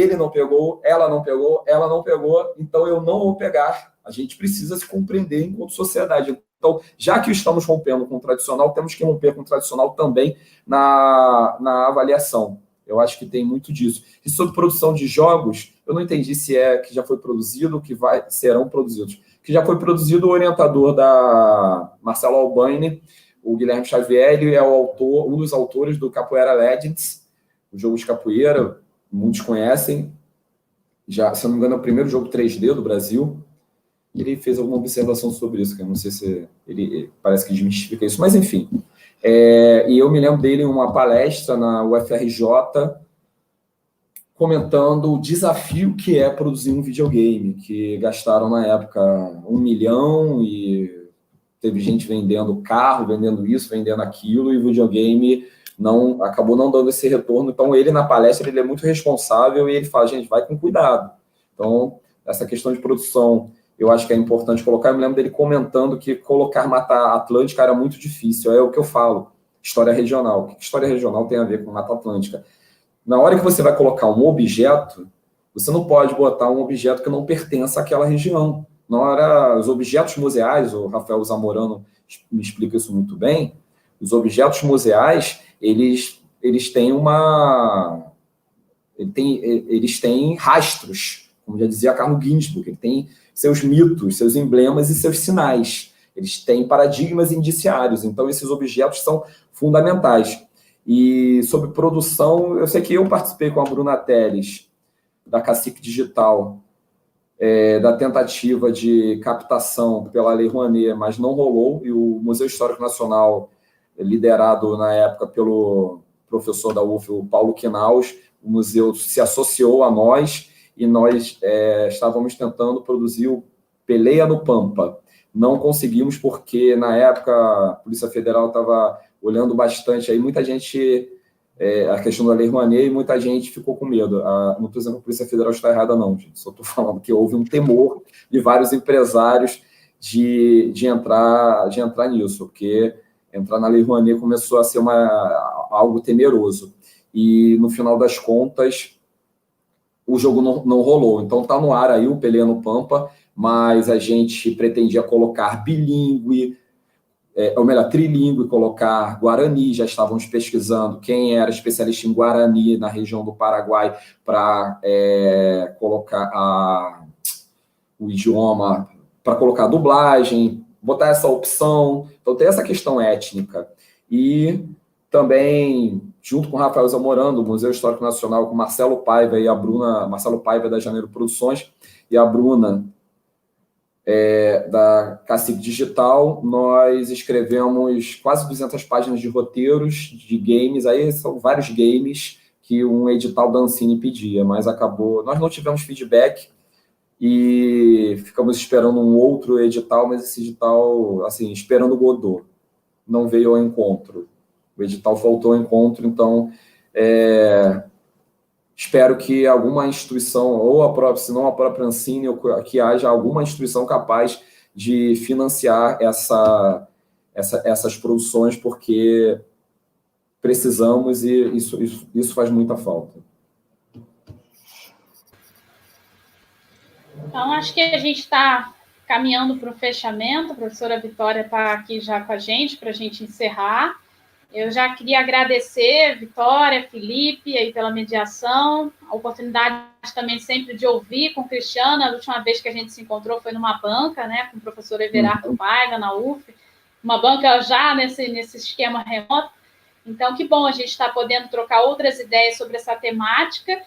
ela não pegou, então eu não vou pegar. A gente precisa se compreender enquanto sociedade. Então, já que estamos rompendo com o tradicional, temos que romper com o tradicional também na avaliação. Eu acho que tem muito disso. E sobre produção de jogos, eu não entendi se que já foi produzido ou que serão produzidos. Que já foi produzido, o orientador da Marcelo Albaine, o Guilherme Xavier, ele é um dos autores do Capoeira Legends, o jogo de capoeira, muitos conhecem. Já, se eu não me engano, é o primeiro jogo 3D do Brasil. Ele fez alguma observação sobre isso, que eu não sei se ele parece que desmistifica isso, mas enfim. E eu me lembro dele em uma palestra na UFRJ, comentando o desafio que é produzir um videogame, que gastaram na época 1 milhão e teve gente vendendo carro, vendendo isso, vendendo aquilo, e o videogame acabou não dando esse retorno. Então, ele na palestra ele é muito responsável e ele fala, gente, vai com cuidado. Então, essa questão de produção... eu acho que é importante colocar. Eu me lembro dele comentando que colocar Mata Atlântica era muito difícil. É o que eu falo, história regional. O que história regional tem a ver com Mata Atlântica? Na hora que você vai colocar um objeto, você não pode botar um objeto que não pertença àquela região. Na hora, os objetos museais, o Rafael Zamorano me explica isso muito bem, os objetos museais, eles eles têm rastros, como já dizia Carlo Ginzburg, ele tem seus mitos, seus emblemas e seus sinais. Eles têm paradigmas indiciários, então esses objetos são fundamentais. E sobre produção, eu sei que eu participei com a Bruna Teles, da Cacique Digital, da tentativa de captação pela Lei Rouanet, mas não rolou, e o Museu Histórico Nacional, liderado na época pelo professor da UF, o Paulo Quinaus, o museu se associou a nós, e nós estávamos tentando produzir o Peleia no Pampa. Não conseguimos porque, na época, a Polícia Federal estava olhando bastante, aí muita gente, a questão da Lei Rouanet, e muita gente ficou com medo. Não estou dizendo que a Polícia Federal está errada, não, gente. Só estou falando que houve um temor de vários empresários de entrar nisso, porque entrar na Lei Rouanet começou a ser algo temeroso. E, no final das contas, o jogo não rolou. Então, está no ar aí o Peleia no Pampa, mas a gente pretendia colocar bilíngue, ou melhor, trilíngue, colocar Guarani. Já estávamos pesquisando quem era especialista em Guarani na região do Paraguai para colocar o idioma, para colocar a dublagem, botar essa opção. Então, tem essa questão étnica. E também, junto com o Rafael Zamorano, do Museu Histórico Nacional, com Marcelo Paiva e a Bruna, Marcelo Paiva da Janeiro Produções, e a Bruna da Cacique Digital, nós escrevemos quase 200 páginas de roteiros de games. Aí são vários games que um edital da Ancine pedia, mas acabou... Nós não tivemos feedback e ficamos esperando um outro edital, mas esse edital, assim, esperando o Godot, não veio ao encontro. O edital faltou ao encontro, então espero que alguma instituição, ou a própria, se não a própria Ancine, que haja alguma instituição capaz de financiar essas produções, porque precisamos e isso faz muita falta. Então, acho que a gente está caminhando para o fechamento. A professora Vitória está aqui já com a gente, para a gente encerrar. Eu já queria agradecer, Vitória, Felipe, aí pela mediação, a oportunidade também sempre de ouvir com o Cristiano. A última vez que a gente se encontrou foi numa banca, né, com o professor Everardo Paiva, na UF, uma banca já nesse esquema remoto. Então, que bom a gente estar podendo trocar outras ideias sobre essa temática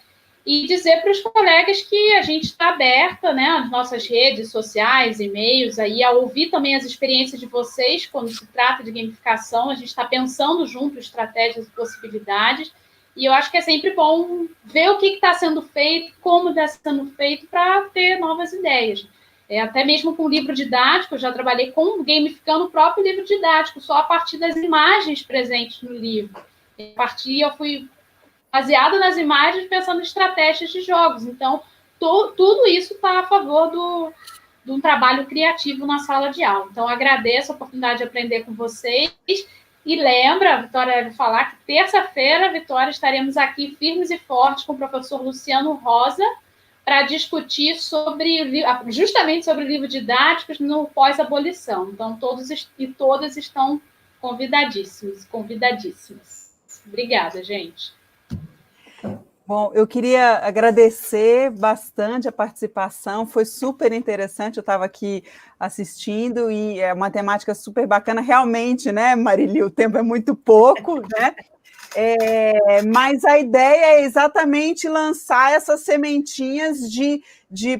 e dizer para os colegas que a gente está aberta, né, às nossas redes sociais, e-mails, aí, a ouvir também as experiências de vocês quando se trata de gamificação. A gente está pensando junto estratégias e possibilidades, e eu acho que é sempre bom ver o que está sendo feito, como está sendo feito, para ter novas ideias. Até mesmo com o livro didático, eu já trabalhei gamificando o próprio livro didático, só a partir das imagens presentes no livro. Eu fui baseado nas imagens, pensando em estratégias de jogos. Então, tudo isso está a favor de um trabalho criativo na sala de aula. Então, agradeço a oportunidade de aprender com vocês. E lembra, a Vitória deve falar, que terça-feira, Vitória, estaremos aqui firmes e fortes com o professor Luciano Rosa para discutir justamente sobre livros didáticos no pós-abolição. Então, todos e todas estão convidadíssimos, convidadíssimas. Obrigada, gente. Bom, eu queria agradecer bastante a participação, foi super interessante, eu estava aqui assistindo e é uma temática super bacana, realmente, né, Marili, o tempo é muito pouco, né? Mas a ideia é exatamente lançar essas sementinhas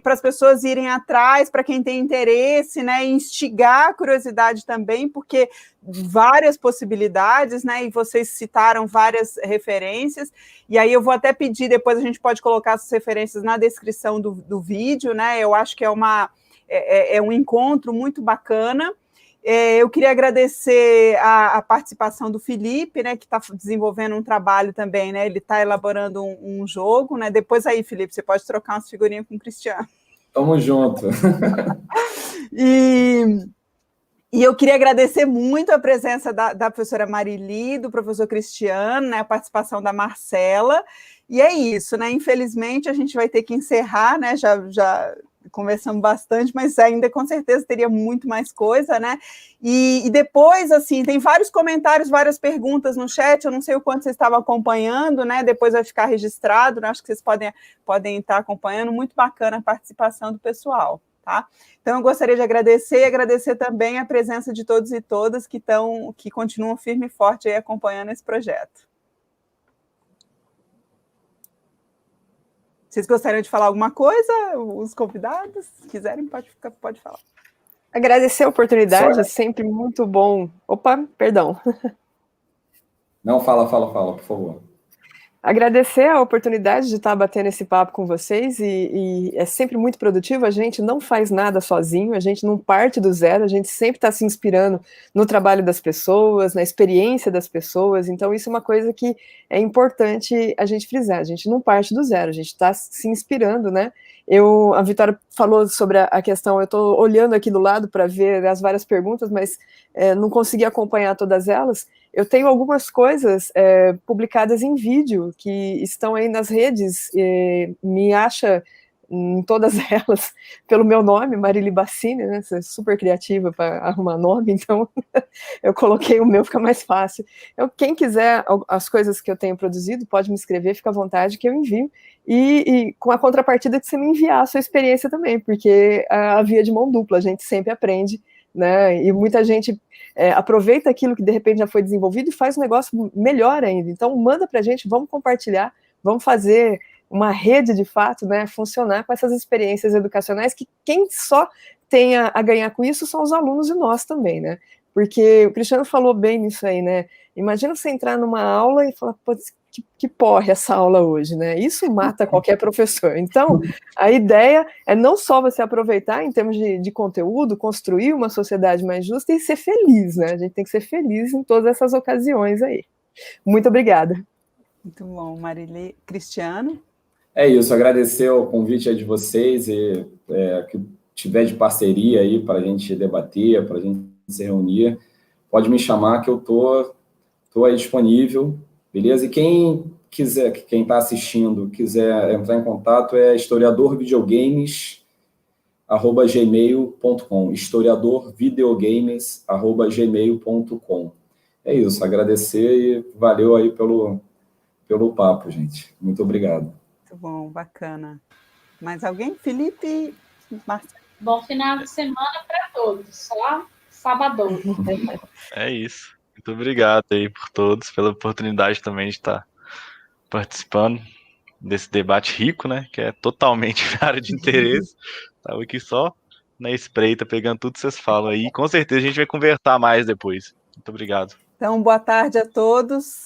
para as pessoas irem atrás, para quem tem interesse, né, instigar a curiosidade também, porque várias possibilidades, né, e vocês citaram várias referências, e aí eu vou até pedir, depois a gente pode colocar essas referências na descrição do vídeo, né, eu acho que é um encontro muito bacana. Eu queria agradecer a participação do Felipe, né, que está desenvolvendo um trabalho também, né, ele está elaborando um jogo, né, depois aí, Felipe, você pode trocar umas figurinhas com o Cristiano. Tamo junto. E eu queria agradecer muito a presença da professora Marili, do professor Cristiano, né, a participação da Marcela, e é isso, né, infelizmente a gente vai ter que encerrar, né, já conversamos bastante, mas ainda com certeza teria muito mais coisa, né? E depois, assim, tem vários comentários, várias perguntas no chat, eu não sei o quanto vocês estavam acompanhando, né? Depois vai ficar registrado, né? Acho que vocês podem estar acompanhando, muito bacana a participação do pessoal, tá? Então, eu gostaria de agradecer e agradecer também a presença de todos e todas que continuam firme e forte aí acompanhando esse projeto. Vocês gostariam de falar alguma coisa? Os convidados, se quiserem, pode falar. Agradecer a oportunidade, sempre muito bom. Opa, perdão. Não, fala, por favor. Agradecer a oportunidade de estar batendo esse papo com vocês e é sempre muito produtivo, a gente não faz nada sozinho, a gente não parte do zero, a gente sempre está se inspirando no trabalho das pessoas, na experiência das pessoas, então isso é uma coisa que é importante a gente frisar, a gente não parte do zero, a gente está se inspirando, né? A Vitória falou sobre a questão, eu estou olhando aqui do lado para ver as várias perguntas, mas não consegui acompanhar todas elas. Eu tenho algumas coisas publicadas em vídeo que estão aí nas redes, me acha em todas elas pelo meu nome, Marili Bassini, né? Você é super criativa para arrumar nome, então eu coloquei o meu, fica mais fácil. Então, quem quiser as coisas que eu tenho produzido, pode me escrever, fica à vontade que eu envio. E com a contrapartida que você me enviar a sua experiência também, porque a via de mão dupla, a gente sempre aprende, né? E muita gente aproveita aquilo que de repente já foi desenvolvido e faz um negócio melhor ainda. Então, manda para a gente, vamos compartilhar, vamos fazer uma rede de fato, né, funcionar com essas experiências educacionais que quem só tem a ganhar com isso são os alunos e nós também, né? Porque o Cristiano falou bem nisso aí, né? Imagina você entrar numa aula e falar, pô, que porra essa aula hoje, né? Isso mata qualquer professor. Então, a ideia é não só você aproveitar em termos de conteúdo, construir uma sociedade mais justa e ser feliz, né? A gente tem que ser feliz em todas essas ocasiões aí. Muito obrigada. Muito bom, Marili. Cristiano? É isso, agradecer o convite aí de vocês e que tiver de parceria aí para a gente debater, para a gente se reunir, pode me chamar que eu tô aí disponível, beleza? E quem quiser, quem está assistindo, quiser entrar em contato, é historiadorvideogames@gmail.com, historiadorvideogames@gmail.com. É isso, agradecer e valeu aí pelo papo, gente. Muito obrigado. Muito bom, bacana. Mais alguém? Felipe? Marcelo? Bom final de semana para todos, só sabadão. É isso. Muito obrigado aí por todos, pela oportunidade também de estar participando desse debate rico, né? Que é totalmente área de interesse. Estava aqui só na espreita, pegando tudo que vocês falam aí. Com certeza a gente vai conversar mais depois. Muito obrigado. Então, boa tarde a todos.